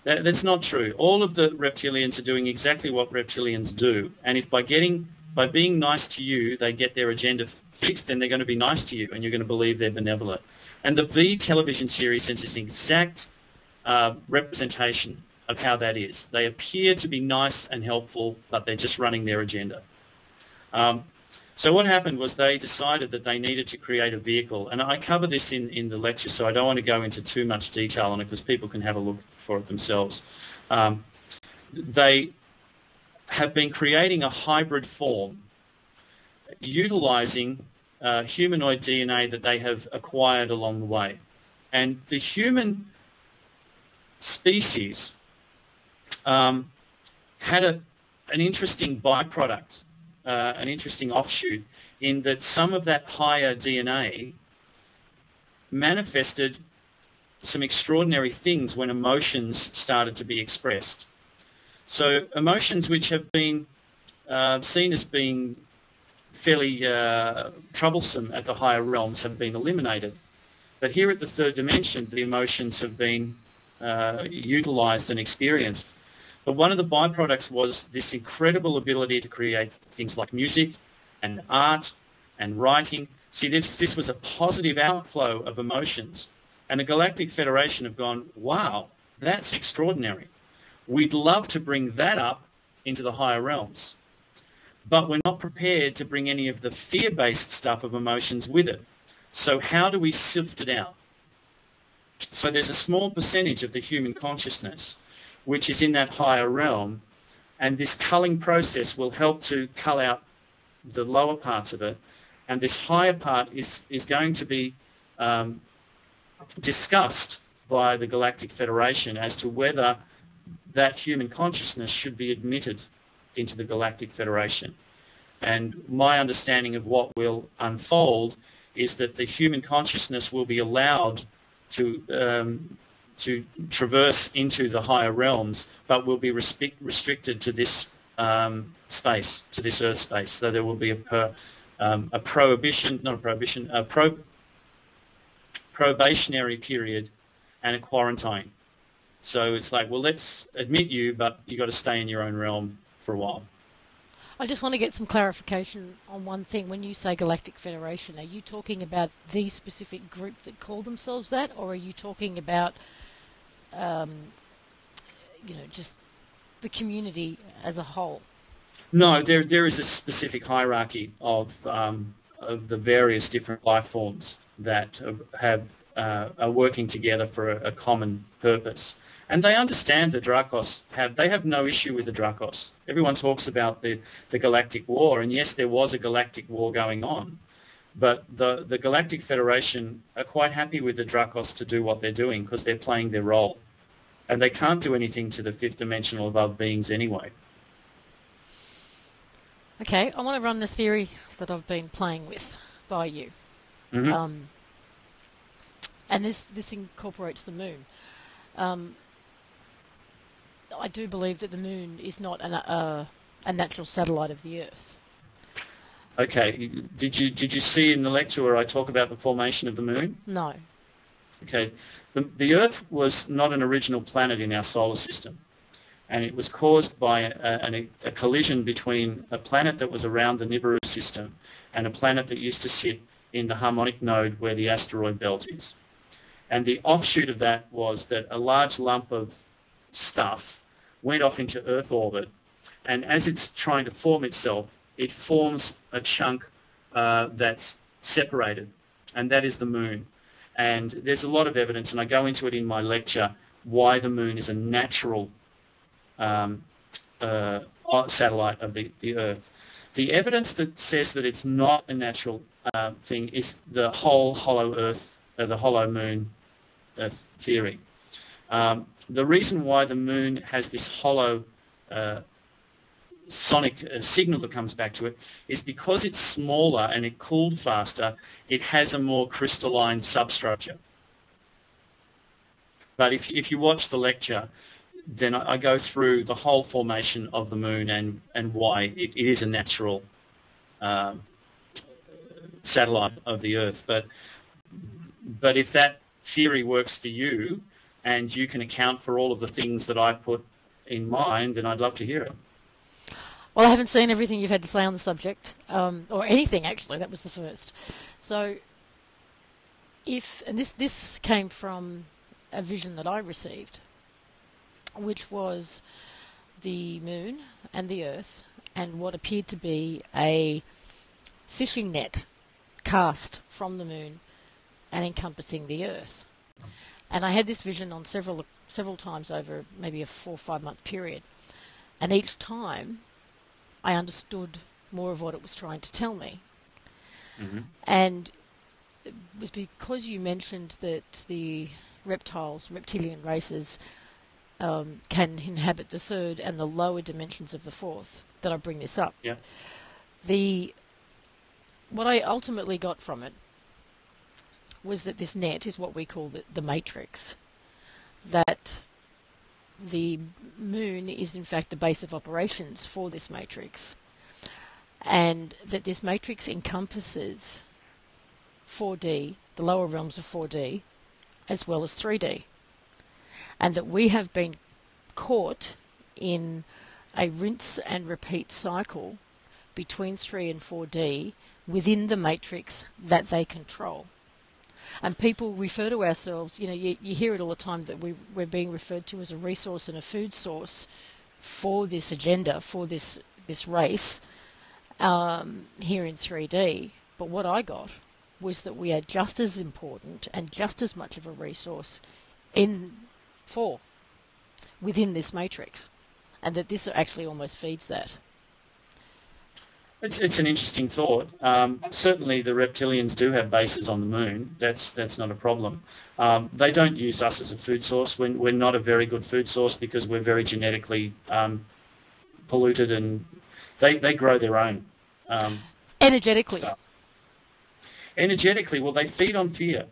That's not true. All of the reptilians are doing exactly what reptilians do. And if by being nice to you, they get their agenda fixed, then they're going to be nice to you and you're going to believe they're benevolent. And the V television series is an exact representation of how that is. They appear to be nice and helpful, but they're just running their agenda. So what happened was they decided that they needed to create a vehicle, and I cover this in the lecture, so I don't want to go into too much detail on it because people can have a look for it themselves. They have been creating a hybrid form utilizing humanoid DNA that they have acquired along the way. And the human species had an interesting byproduct, an interesting offshoot, in that some of that higher DNA manifested some extraordinary things when emotions started to be expressed. So emotions which have been seen as being fairly troublesome at the higher realms have been eliminated. But here at the third dimension, the emotions have been utilized and experienced. But one of the byproducts was this incredible ability to create things like music and art and writing. See, this was a positive outflow of emotions. And the Galactic Federation have gone, wow, that's extraordinary. We'd love to bring that up into the higher realms. But we're not prepared to bring any of the fear-based stuff of emotions with it. So how do we sift it out? So there's a small percentage of the human consciousness which is in that higher realm, and this culling process will help to cull out the lower parts of it, and this higher part is going to be discussed by the Galactic Federation as to whether that human consciousness should be admitted into the Galactic Federation. And my understanding of what will unfold is that the human consciousness will be allowed to traverse into the higher realms, but will be restricted to this space, to this Earth space. So there will be a probationary period and a quarantine. So it's like, well, let's admit you, but you got to stay in your own realm for a while. I just want to get some clarification on one thing. When you say Galactic Federation, are you talking about the specific group that call themselves that, or are you talking about, just the community as a whole? No, there is a specific hierarchy of the various different life forms that are working together for a common purpose. And they understand the Dracos they have no issue with the Dracos. Everyone talks about the Galactic War, and yes, there was a Galactic War going on, but the Galactic Federation are quite happy with the Dracos to do what they're doing because they're playing their role. And they can't do anything to the fifth dimensional above beings anyway. Okay, I want to run the theory that I've been playing with by you. Mm-hmm. And this incorporates the moon. I do believe that the moon is not a natural satellite of the Earth. Okay, did you see in the lecture where I talk about the formation of the moon? No. Okay, the Earth was not an original planet in our solar system, and it was caused by a collision between a planet that was around the Nibiru system and a planet that used to sit in the harmonic node where the asteroid belt is. And the offshoot of that was that a large lump of stuff went off into Earth orbit, and as it's trying to form itself, it forms a chunk that's separated, and that is the moon. And there's a lot of evidence, and I go into it in my lecture, why the moon is a natural satellite of the Earth. The evidence that says that it's not a natural thing is the whole hollow Earth, the hollow moon theory. The reason why the moon has this hollow sonic signal that comes back to it is because it's smaller and it cooled faster, it has a more crystalline substructure. But if you watch the lecture, then I go through the whole formation of the moon and why it is a natural satellite of the Earth. But if that theory works for you and you can account for all of the things that I put in mind, then I'd love to hear it. Well, I haven't seen everything you've had to say on the subject, or anything actually. That was the first. So, and this came from a vision that I received, which was the moon and the Earth and what appeared to be a fishing net cast from the moon and encompassing the Earth. And I had this vision on several times over maybe a 4 or 5 month period, and each time I understood more of what it was trying to tell me. Mm-hmm. And it was because you mentioned that the reptilian races can inhabit the third and the lower dimensions of the fourth that I bring this up. Yeah. What I ultimately got from it was that this net is what we call the matrix, that the moon is in fact the base of operations for this matrix, and that this matrix encompasses 4D, the lower realms of 4D, as well as 3D, and that we have been caught in a rinse and repeat cycle between 3 and 4D within the matrix that they control. And people refer to ourselves, you hear it all the time, that we're being referred to as a resource and a food source for this agenda, for this race here in 3D. But what I got was that we are just as important and just as much of a resource in 4 within this matrix, and that this actually almost feeds that. It's an interesting thought. Certainly the reptilians do have bases on the moon. That's not a problem. They don't use us as a food source. We're not a very good food source because we're very genetically polluted, and they grow their own Energetically. stuff. Energetically, well, they feed on fear.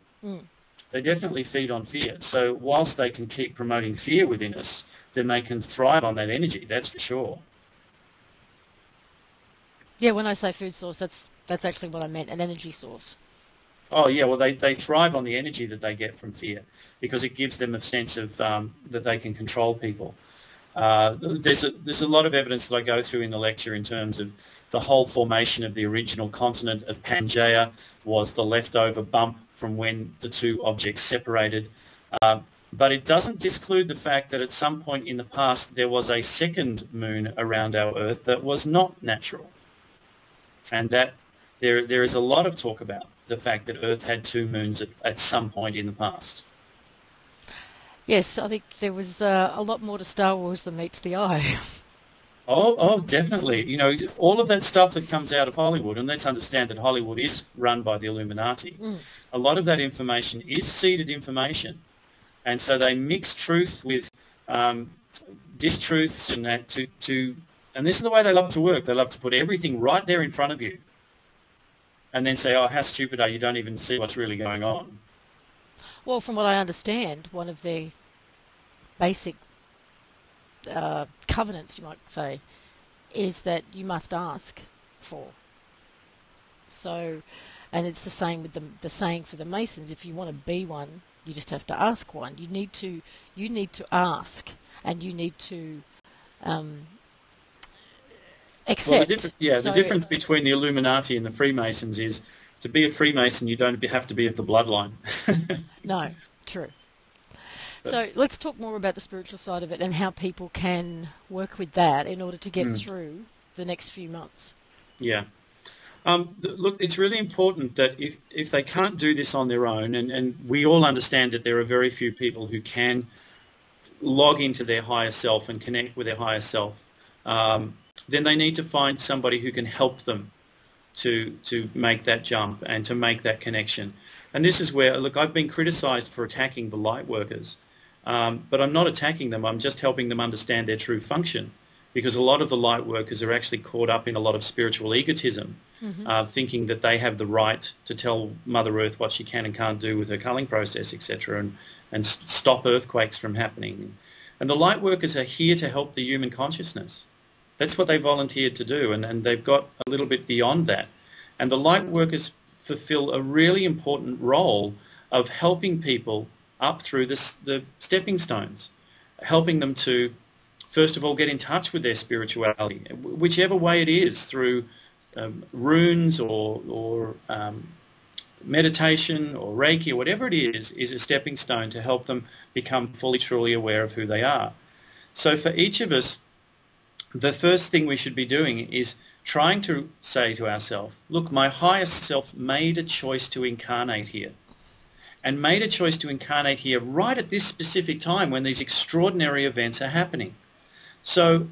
They definitely feed on fear. So whilst they can keep promoting fear within us, then they can thrive on that energy, that's for sure. Yeah, when I say food source, that's actually what I meant, an energy source. Oh, yeah, well, they thrive on the energy that they get from fear because it gives them a sense of that they can control people. There's a lot of evidence that I go through in the lecture in terms of the whole formation of the original continent of Pangaea was the leftover bump from when the two objects separated. But it doesn't disclude the fact that at some point in the past there was a second moon around our Earth that was not natural. And that there is a lot of talk about the fact that Earth had 2 moons at some point in the past. Yes, I think there was a lot more to Star Wars than meets the eye. Oh, definitely. All of that stuff that comes out of Hollywood, and let's understand that Hollywood is run by the Illuminati. A lot of that information is seeded information. And so they mix truth with distruths and that and this is the way they love to work. They love to put everything right there in front of you and then say, oh, how stupid are you? Don't even see what's really going on. Well, from what I understand, one of the basic covenants, you might say, is that you must ask for. So, and it's the same with the saying for the Masons, if you want to be one, you just have to ask one. You need to ask, and you need to accept. Well, the difference between the Illuminati and the Freemasons is to be a Freemason, you don't have to be of the bloodline. No, true. So let's talk more about the spiritual side of it and how people can work with that in order to get through the next few months. Yeah. Look, it's really important that if they can't do this on their own, and we all understand that there are very few people who can log into their higher self and connect with their higher self, then they need to find somebody who can help them to make that jump and to make that connection. And this is where, look, I've been criticised for attacking the light workers, but I'm not attacking them. I'm just helping them understand their true function, because a lot of the light workers are actually caught up in a lot of spiritual egotism, thinking that they have the right to tell Mother Earth what she can and can't do with her culling process, etc., and stop earthquakes from happening. And the light workers are here to help the human consciousness. That's what they volunteered to do, and they've got a little bit beyond that. And the light workers fulfill a really important role of helping people up through the stepping stones, helping them to, first of all, get in touch with their spirituality, whichever way it is, through runes or meditation or Reiki or whatever it is a stepping stone to help them become fully, truly aware of who they are. So for each of us, the first thing we should be doing is trying to say to ourselves, look, my higher self made a choice to incarnate here, and made a choice to incarnate here right at this specific time when these extraordinary events are happening. So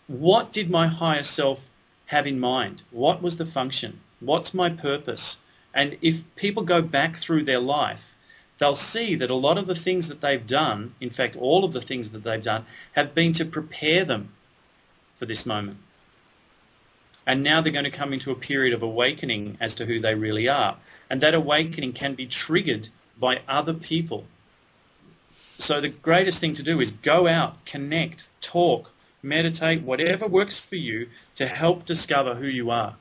what did my higher self have in mind? What was the function? What's my purpose? And if people go back through their life, they'll see that a lot of the things that they've done, in fact, all of the things that they've done, have been to prepare them for this moment. And now they're going to come into a period of awakening as to who they really are. And that awakening can be triggered by other people. So the greatest thing to do is go out, connect, talk, meditate, whatever works for you to help discover who you are.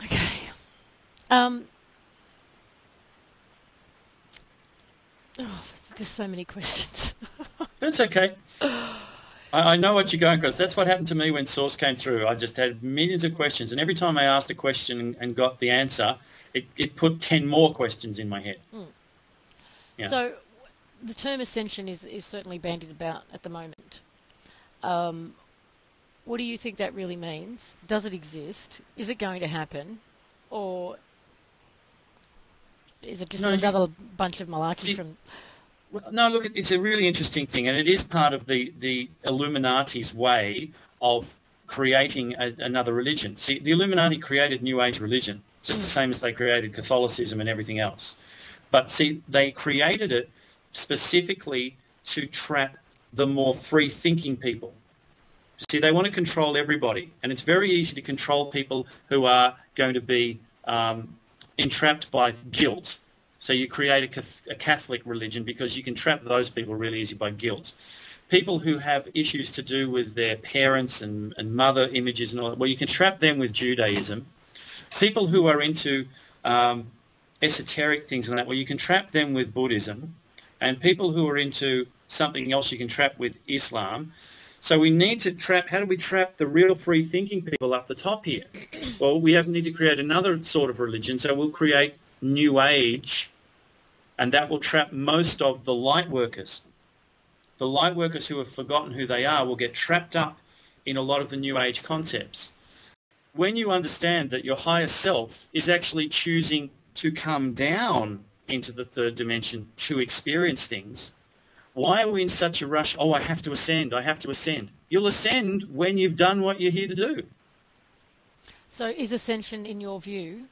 Okay. There's just so many questions. That's okay. I know what you're going across. That's what happened to me when Source came through. I just had millions of questions, and every time I asked a question and got the answer, it put 10 more questions in my head. Yeah. So the term ascension is certainly bandied about at the moment. What do you think that really means? Does it exist? Is it going to happen? Or is it just another bunch of malarkey from... Well, no, look, it's a really interesting thing, and it is part of the Illuminati's way of creating another religion. See, the Illuminati created New Age religion, just the same as they created Catholicism and everything else. But see, they created it specifically to trap the more free-thinking people. See, they want to control everybody, and it's very easy to control people who are going to be entrapped by guilt. So you create a Catholic religion because you can trap those people really easy by guilt. People who have issues to do with their parents and mother images and all that, well, you can trap them with Judaism. People who are into esoteric things and that, well, you can trap them with Buddhism. And people who are into something else, you can trap with Islam. So we need to trap, how do we trap the real free-thinking people up the top here? Well, we need to create another sort of religion, so we'll create New Age, and that will trap most of the light workers. The light workers who have forgotten who they are will get trapped up in a lot of the New Age concepts. When you understand that your higher self is actually choosing to come down into the third dimension to experience things, why are we in such a rush? Oh, I have to ascend, I have to ascend. You'll ascend when you've done what you're here to do. So is ascension, in your view,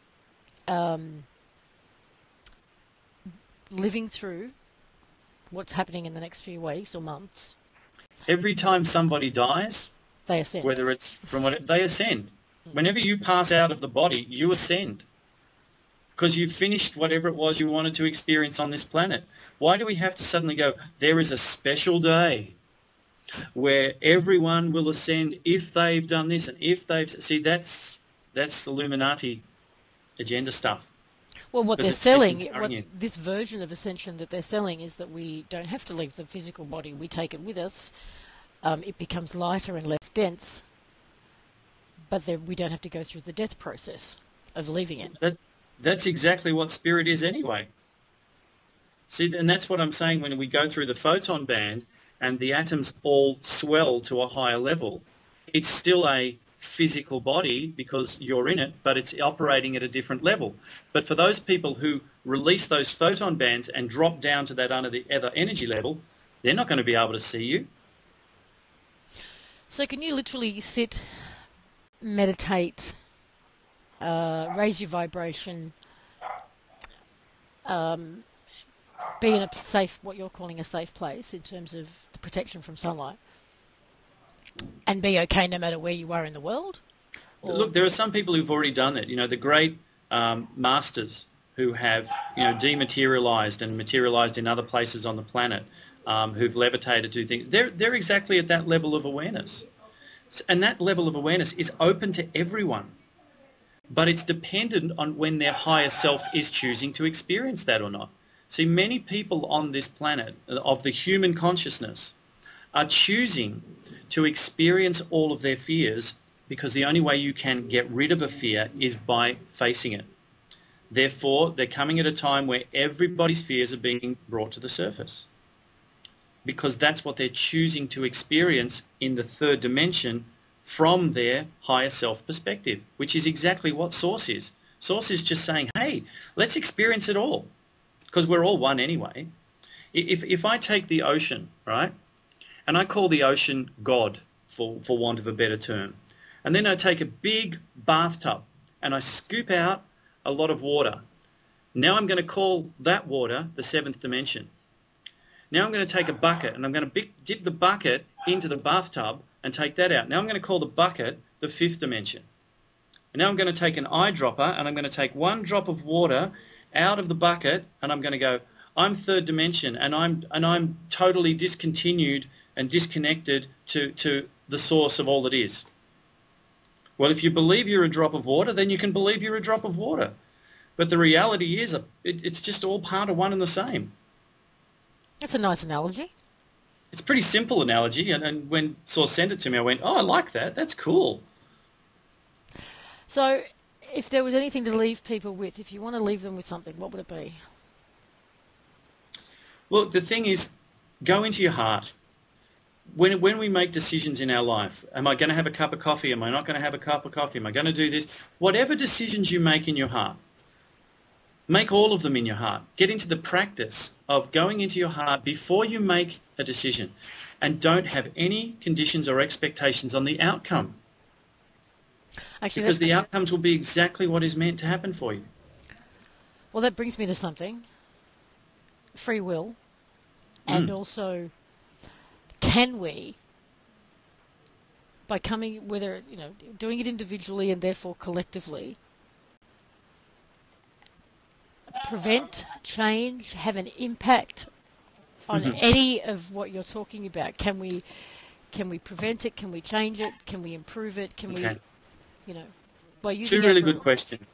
living through what's happening in the next few weeks or months? Every time somebody dies, they ascend. Whether it's from what they ascend. Whenever you pass out of the body, you ascend. Because you've finished whatever it was you wanted to experience on this planet. Why do we have to suddenly go, there is a special day where everyone will ascend if they've done this and if they've... See, that's Illuminati agenda stuff. Well, what they're selling, this version of ascension that they're selling is that we don't have to leave the physical body. We take it with us. It becomes lighter and less dense, but we don't have to go through the death process of leaving it. That's exactly what spirit is anyway. See, and that's what I'm saying when we go through the photon band and the atoms all swell to a higher level. It's still a physical body because you're in it, but it's operating at a different level. But for those people who release those photon bands and drop down to that other energy level, they're not going to be able to see you. So can you literally sit, meditate, raise your vibration, be in a safe, what you're calling a safe place in terms of the protection from sunlight, and be okay no matter where you are in the world? Or... Look, there are some people who've already done it. You know, the great masters who have, dematerialized and materialized in other places on the planet, who've levitated, do things. They're exactly at that level of awareness. And that level of awareness is open to everyone. But it's dependent on when their higher self is choosing to experience that or not. See, many people on this planet of the human consciousness are choosing to experience all of their fears because the only way you can get rid of a fear is by facing it. Therefore, they're coming at a time where everybody's fears are being brought to the surface because that's what they're choosing to experience in the third dimension from their higher self perspective, which is exactly what Source is. Source is just saying, hey, let's experience it all because we're all one anyway. If I take the ocean, right, and I call the ocean God, for want of a better term, and then I take a big bathtub and I scoop out a lot of water. Now I'm going to call that water the seventh dimension. Now I'm going to take a bucket and I'm going to dip the bucket into the bathtub and take that out. Now I'm going to call the bucket the fifth dimension. And now I'm going to take an eyedropper and I'm going to take one drop of water out of the bucket and I'm going to go, I'm third dimension, and I'm totally discontinued and disconnected to the source of all that is. Well, if you believe you're a drop of water, then you can believe you're a drop of water. But the reality is, it's just all part of one and the same. That's a nice analogy. It's a pretty simple analogy, and when Saw sent it to me, I went, oh, I like that. That's cool. So if there was anything to leave people with, if you want to leave them with something, what would it be? Well, the thing is, go into your heart. When we make decisions in our life, am I going to have a cup of coffee? Am I not going to have a cup of coffee? Am I going to do this? Whatever decisions you make in your heart, make all of them in your heart. Get into the practice of going into your heart before you make a decision, and don't have any conditions or expectations on the outcome. Actually, because the outcomes will be exactly what is meant to happen for you. Well, that brings me to something. Free will. And also, can we, by coming, whether, doing it individually and therefore collectively, prevent, change, have an impact on any of what you're talking about? Can we prevent it? Can we change it? Can we improve it? Can we, by using two really good questions.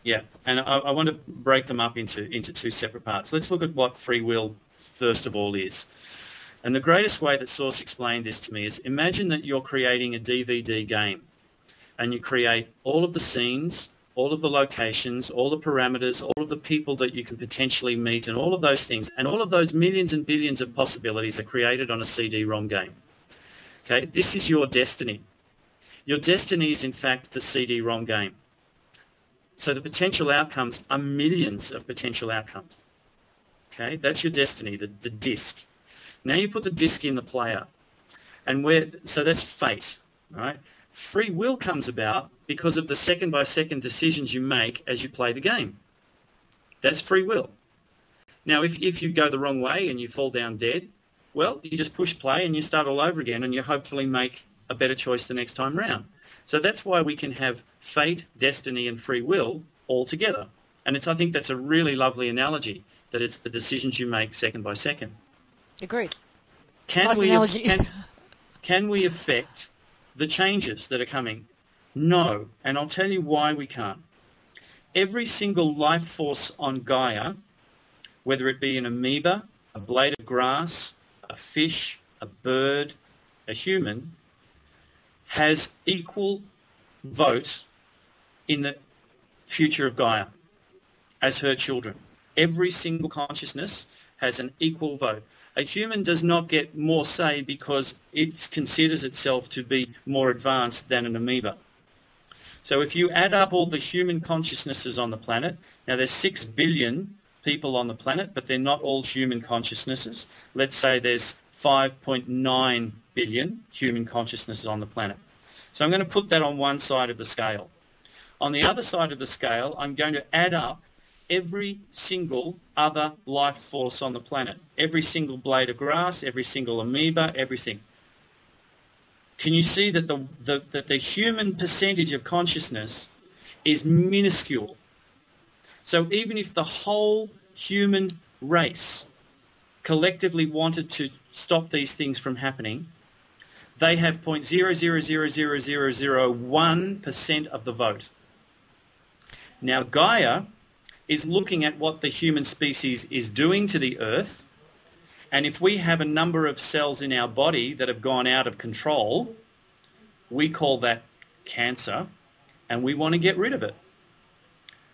Yeah, and I want to break them up into two separate parts. Let's look at what free will first of all is. And the greatest way that Source explained this to me is, imagine that you're creating a DVD game, and you create all of the scenes, all of the locations, all the parameters, all of the people that you can potentially meet, and all of those things, and all of those millions and billions of possibilities are created on a CD-ROM game. Okay, this is your destiny. Your destiny is in fact the CD-ROM game. So the potential outcomes are millions of potential outcomes. Okay, that's your destiny, the disc. Now you put the disc in the player, and so that's fate, right? Free will comes about because of the second-by-second decisions you make as you play the game. That's free will. Now, if you go the wrong way and you fall down dead, well, you just push play and you start all over again, and you hopefully make a better choice the next time round. So that's why we can have fate, destiny, and free will all together. And I think that's a really lovely analogy, that it's the decisions you make second by second. Agreed. Can we affect the changes that are coming? No. And I'll tell you why we can't. Every single life force on Gaia, whether it be an amoeba, a blade of grass, a fish, a bird, a human, has equal vote in the future of Gaia as her children. Every single consciousness has an equal vote. A human does not get more say because it considers itself to be more advanced than an amoeba. So if you add up all the human consciousnesses on the planet, now there's 6 billion people on the planet, but they're not all human consciousnesses. Let's say there's 5.9 billion human consciousnesses on the planet. So I'm going to put that on one side of the scale. On the other side of the scale, I'm going to add up every single other life force on the planet. Every single blade of grass, every single amoeba, everything. Can you see that the human percentage of consciousness is minuscule? So even if the whole human race collectively wanted to stop these things from happening, they have 0.0000001% of the vote. Now Gaia is looking at what the human species is doing to the earth, and if we have a number of cells in our body that have gone out of control, we call that cancer, and we want to get rid of it.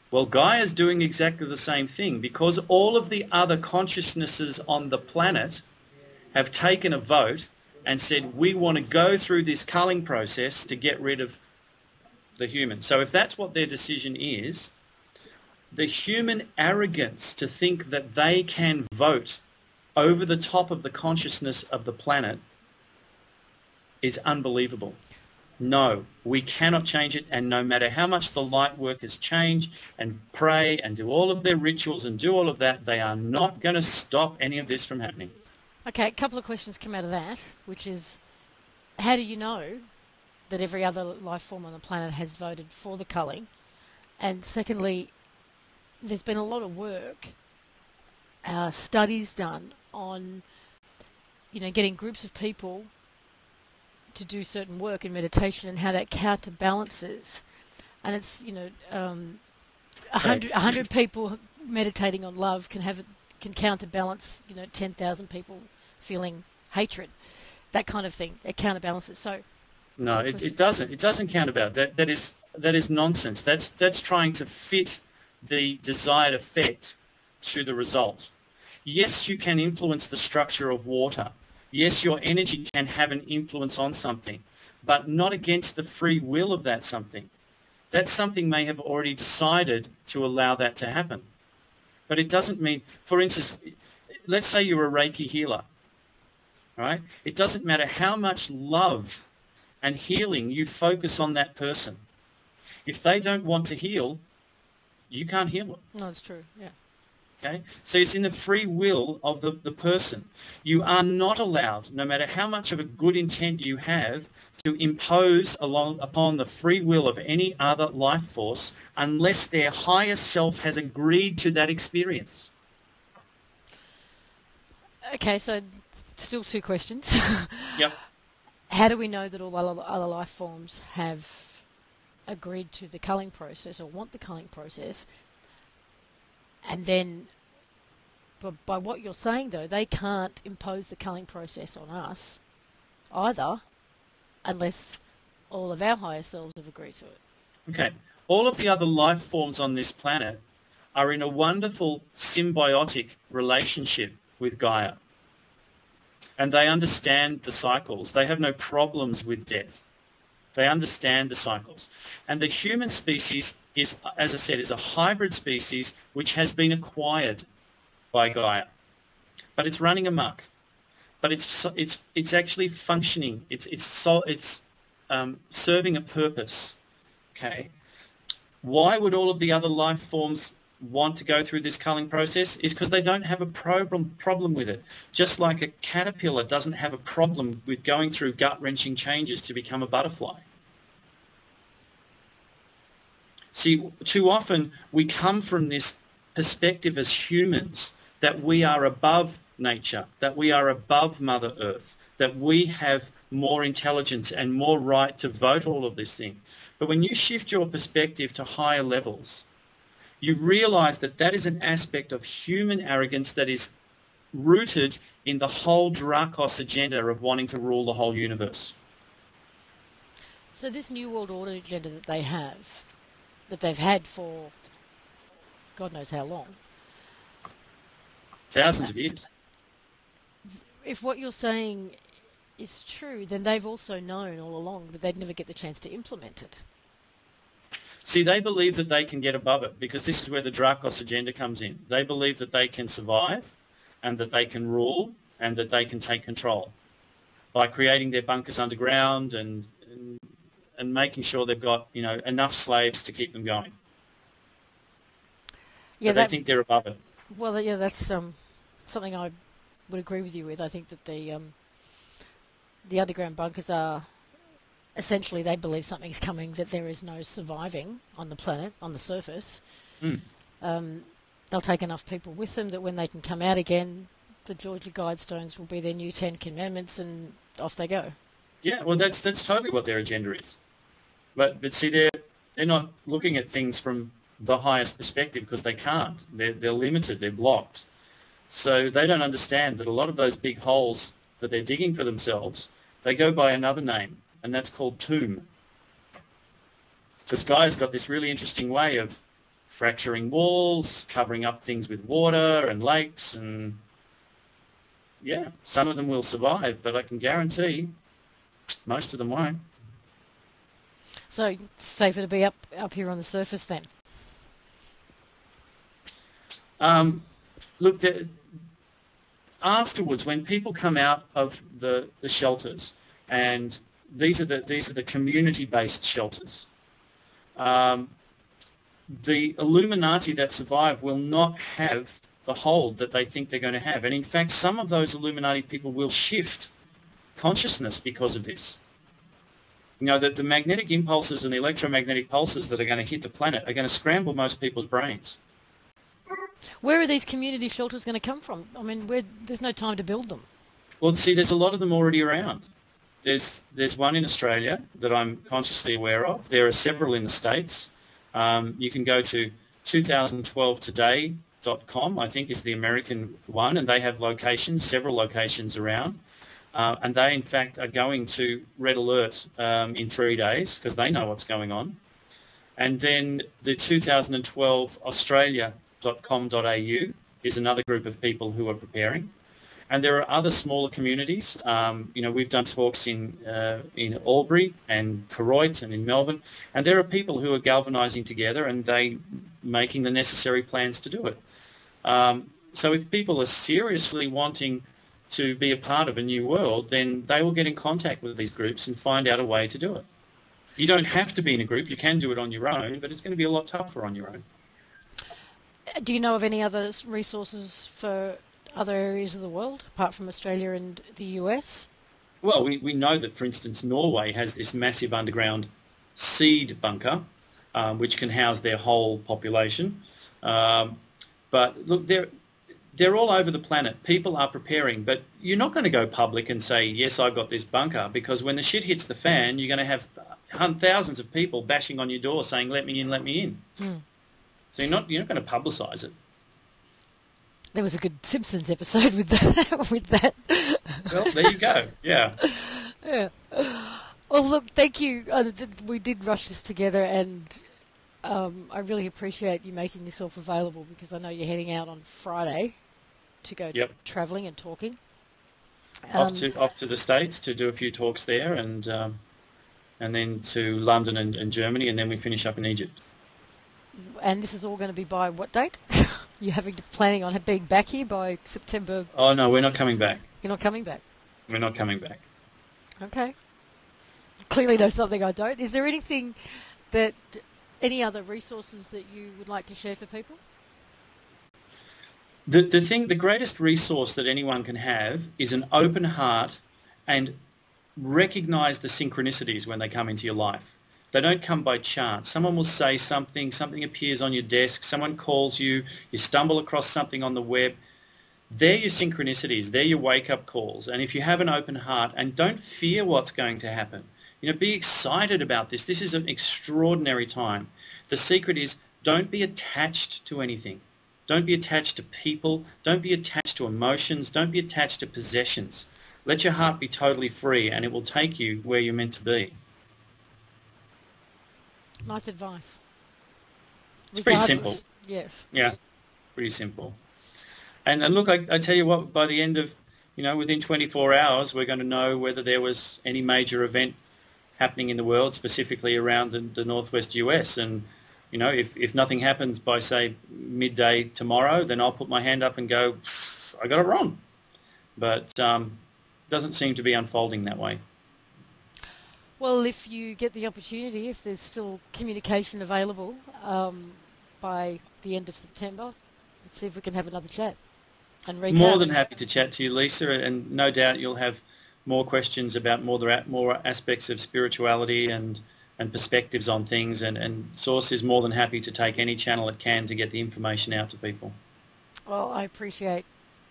Well, Gaia is doing exactly the same thing, because all of the other consciousnesses on the planet have taken a vote and said, we want to go through this culling process to get rid of the human. So if that's what their decision is, the human arrogance to think that they can vote over the top of the consciousness of the planet is unbelievable. No, we cannot change it, and no matter how much the light workers change and pray and do all of their rituals and do all of that, they are not going to stop any of this from happening. Okay, a couple of questions come out of that, which is, how do you know that every other life form on the planet has voted for the culling? And secondly, there's been a lot of work studies done on, getting groups of people to do certain work in meditation and how that counterbalances. And it's, 100 people meditating on love can counterbalance, 10,000 people feeling hatred, that kind of thing. It counterbalances. So no, it doesn't. It doesn't counterbalance. That is nonsense. That's trying to fit the desired effect to the result. Yes, you can influence the structure of water. Yes, your energy can have an influence on something, but not against the free will of that something. That something may have already decided to allow that to happen. But it doesn't mean, for instance, let's say you're a Reiki healer, right? It doesn't matter how much love and healing you focus on that person. If they don't want to heal, you can't heal them. No, it's true, yeah. Okay? So it's in the free will of the person. You are not allowed, no matter how much of a good intent you have, to impose upon the free will of any other life force unless their higher self has agreed to that experience. Okay, so still two questions. Yep. How do we know that all other life forms have agreed to the culling process or want the culling process? And then, but by what you're saying though, they can't impose the culling process on us either unless all of our higher selves have agreed to it. Okay. All of the other life forms on this planet are in a wonderful symbiotic relationship with Gaia. And they understand the cycles. They have no problems with death. They understand the cycles. And the human species is, as I said, is a hybrid species which has been acquired by Gaia. But it's running amok. But it's actually functioning. It's serving a purpose. Okay. Why would all of the other life forms want to go through this culling process? Is because they don't have a problem with it. Just like a caterpillar doesn't have a problem with going through gut-wrenching changes to become a butterfly. See, too often we come from this perspective as humans that we are above nature, that we are above Mother Earth, that we have more intelligence and more right to vote all of this thing. But when you shift your perspective to higher levels, you realize that that is an aspect of human arrogance that is rooted in the whole Dracos agenda of wanting to rule the whole universe. So this New World Order agenda that they have, that they've had for God knows how long. Thousands of years. If what you're saying is true, then they've also known all along that they'd never get the chance to implement it. See, they believe that they can get above it because this is where the Dracos agenda comes in. They believe that they can survive and that they can rule and that they can take control by creating their bunkers underground and making sure they've got, enough slaves to keep them going. Yeah, they think they're above it. Well, yeah, that's something I would agree with you with. I think that the underground bunkers are essentially, they believe something's coming, that there is no surviving on the planet, on the surface. They'll take enough people with them that when they can come out again, the Georgia Guidestones will be their new 10 Commandments and off they go. Yeah, well, that's totally what their agenda is. But see, they're not looking at things from the highest perspective because they can't. They're limited. They're blocked. So they don't understand that a lot of those big holes that they're digging for themselves, they go by another name, and that's called tomb. This guy's got this really interesting way of fracturing walls, covering up things with water and lakes, and yeah, some of them will survive, but I can guarantee most of them won't. So it's safer to be up here on the surface then? Look, afterwards, when people come out of the shelters, and these are the community-based shelters, the Illuminati that survive will not have the hold that they think they're going to have. And in fact, some of those Illuminati people will shift consciousness because of this. That the magnetic impulses and the electromagnetic pulses that are going to hit the planet are going to scramble most people's brains. Where are these community shelters going to come from? I mean, there's no time to build them. Well, see, there's a lot of them already around. There's one in Australia that I'm consciously aware of. There are several in the States. You can go to 2012today.com, I think is the American one, and they have locations, several locations around. And they, in fact, are going to red alert in 3 days because they know what's going on. And then the 2012australia.com.au is another group of people who are preparing. And there are other smaller communities. We've done talks in Albury and Koroit and in Melbourne, and there are people who are galvanising together and they making the necessary plans to do it. So if people are seriously wanting to be a part of a new world, then they will get in contact with these groups and find out a way to do it. You don't have to be in a group. You can do it on your own, but it's going to be a lot tougher on your own. Do you know of any other resources for other areas of the world, apart from Australia and the US? Well, we know that, for instance, Norway has this massive underground seed bunker, which can house their whole population. But look, they're all over the planet. People are preparing, but you're not going to go public and say, yes, I've got this bunker, because when the shit hits the fan, you're going to have thousands of people bashing on your door saying, let me in, let me in. So you're not going to publicise it. There was a good Simpsons episode with that. Well, there you go. Yeah. Yeah. Well, look, thank you. We did rush this together, and I really appreciate you making yourself available, because I know you're heading out on Friday to go travelling and talking. Off to the States to do a few talks there, and then to London and Germany, and then we finish up in Egypt. And this is all going to be by what date? You're planning on being back here by September? Oh, no, we're not coming back. You're not coming back? We're not coming back. Okay. Clearly know something I don't. Is there anything any other resources that you would like to share for people? The greatest resource that anyone can have is an open heart and recognise the synchronicities when they come into your life. They don't come by chance. Someone will say something appears on your desk, someone calls you, you stumble across something on the web. They're your synchronicities, they're your wake-up calls. And if you have an open heart and don't fear what's going to happen, be excited about this. This is an extraordinary time. The secret is don't be attached to anything. Don't be attached to people. Don't be attached to emotions. Don't be attached to possessions. Let your heart be totally free, and it will take you where you're meant to be. Nice advice. It's pretty simple. Yes. Yeah, pretty simple. And look, I tell you what, by the end of, within 24 hours, we're going to know whether there was any major event happening in the world, specifically around the northwest US. And, if nothing happens by, say, midday tomorrow, then I'll put my hand up and go, I got it wrong. But doesn't seem to be unfolding that way. Well, if you get the opportunity, if there's still communication available by the end of September, let's see if we can have another chat and recap. More than happy to chat to you, Lisa, and no doubt you'll have more questions about more aspects of spirituality and perspectives on things, and Source is more than happy to take any channel it can to get the information out to people. Well, I appreciate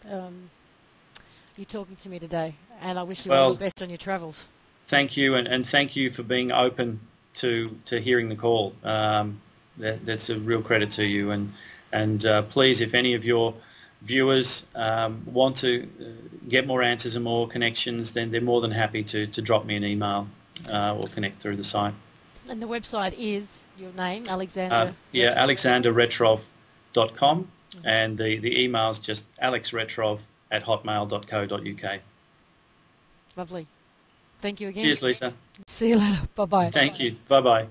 you talking to me today, and I wish you all the best on your travels. Thank you, and thank you for being open to hearing the call. That's a real credit to you. And please, if any of your viewers want to get more answers and more connections, then they're more than happy to drop me an email or connect through the site. And the website is your name, Alexander? alexanderretrov.com, and the email's just alexretrov@hotmail.co.uk. Lovely. Thank you again. Cheers, Lisa. See you later. Bye-bye. Thank you. Bye-bye.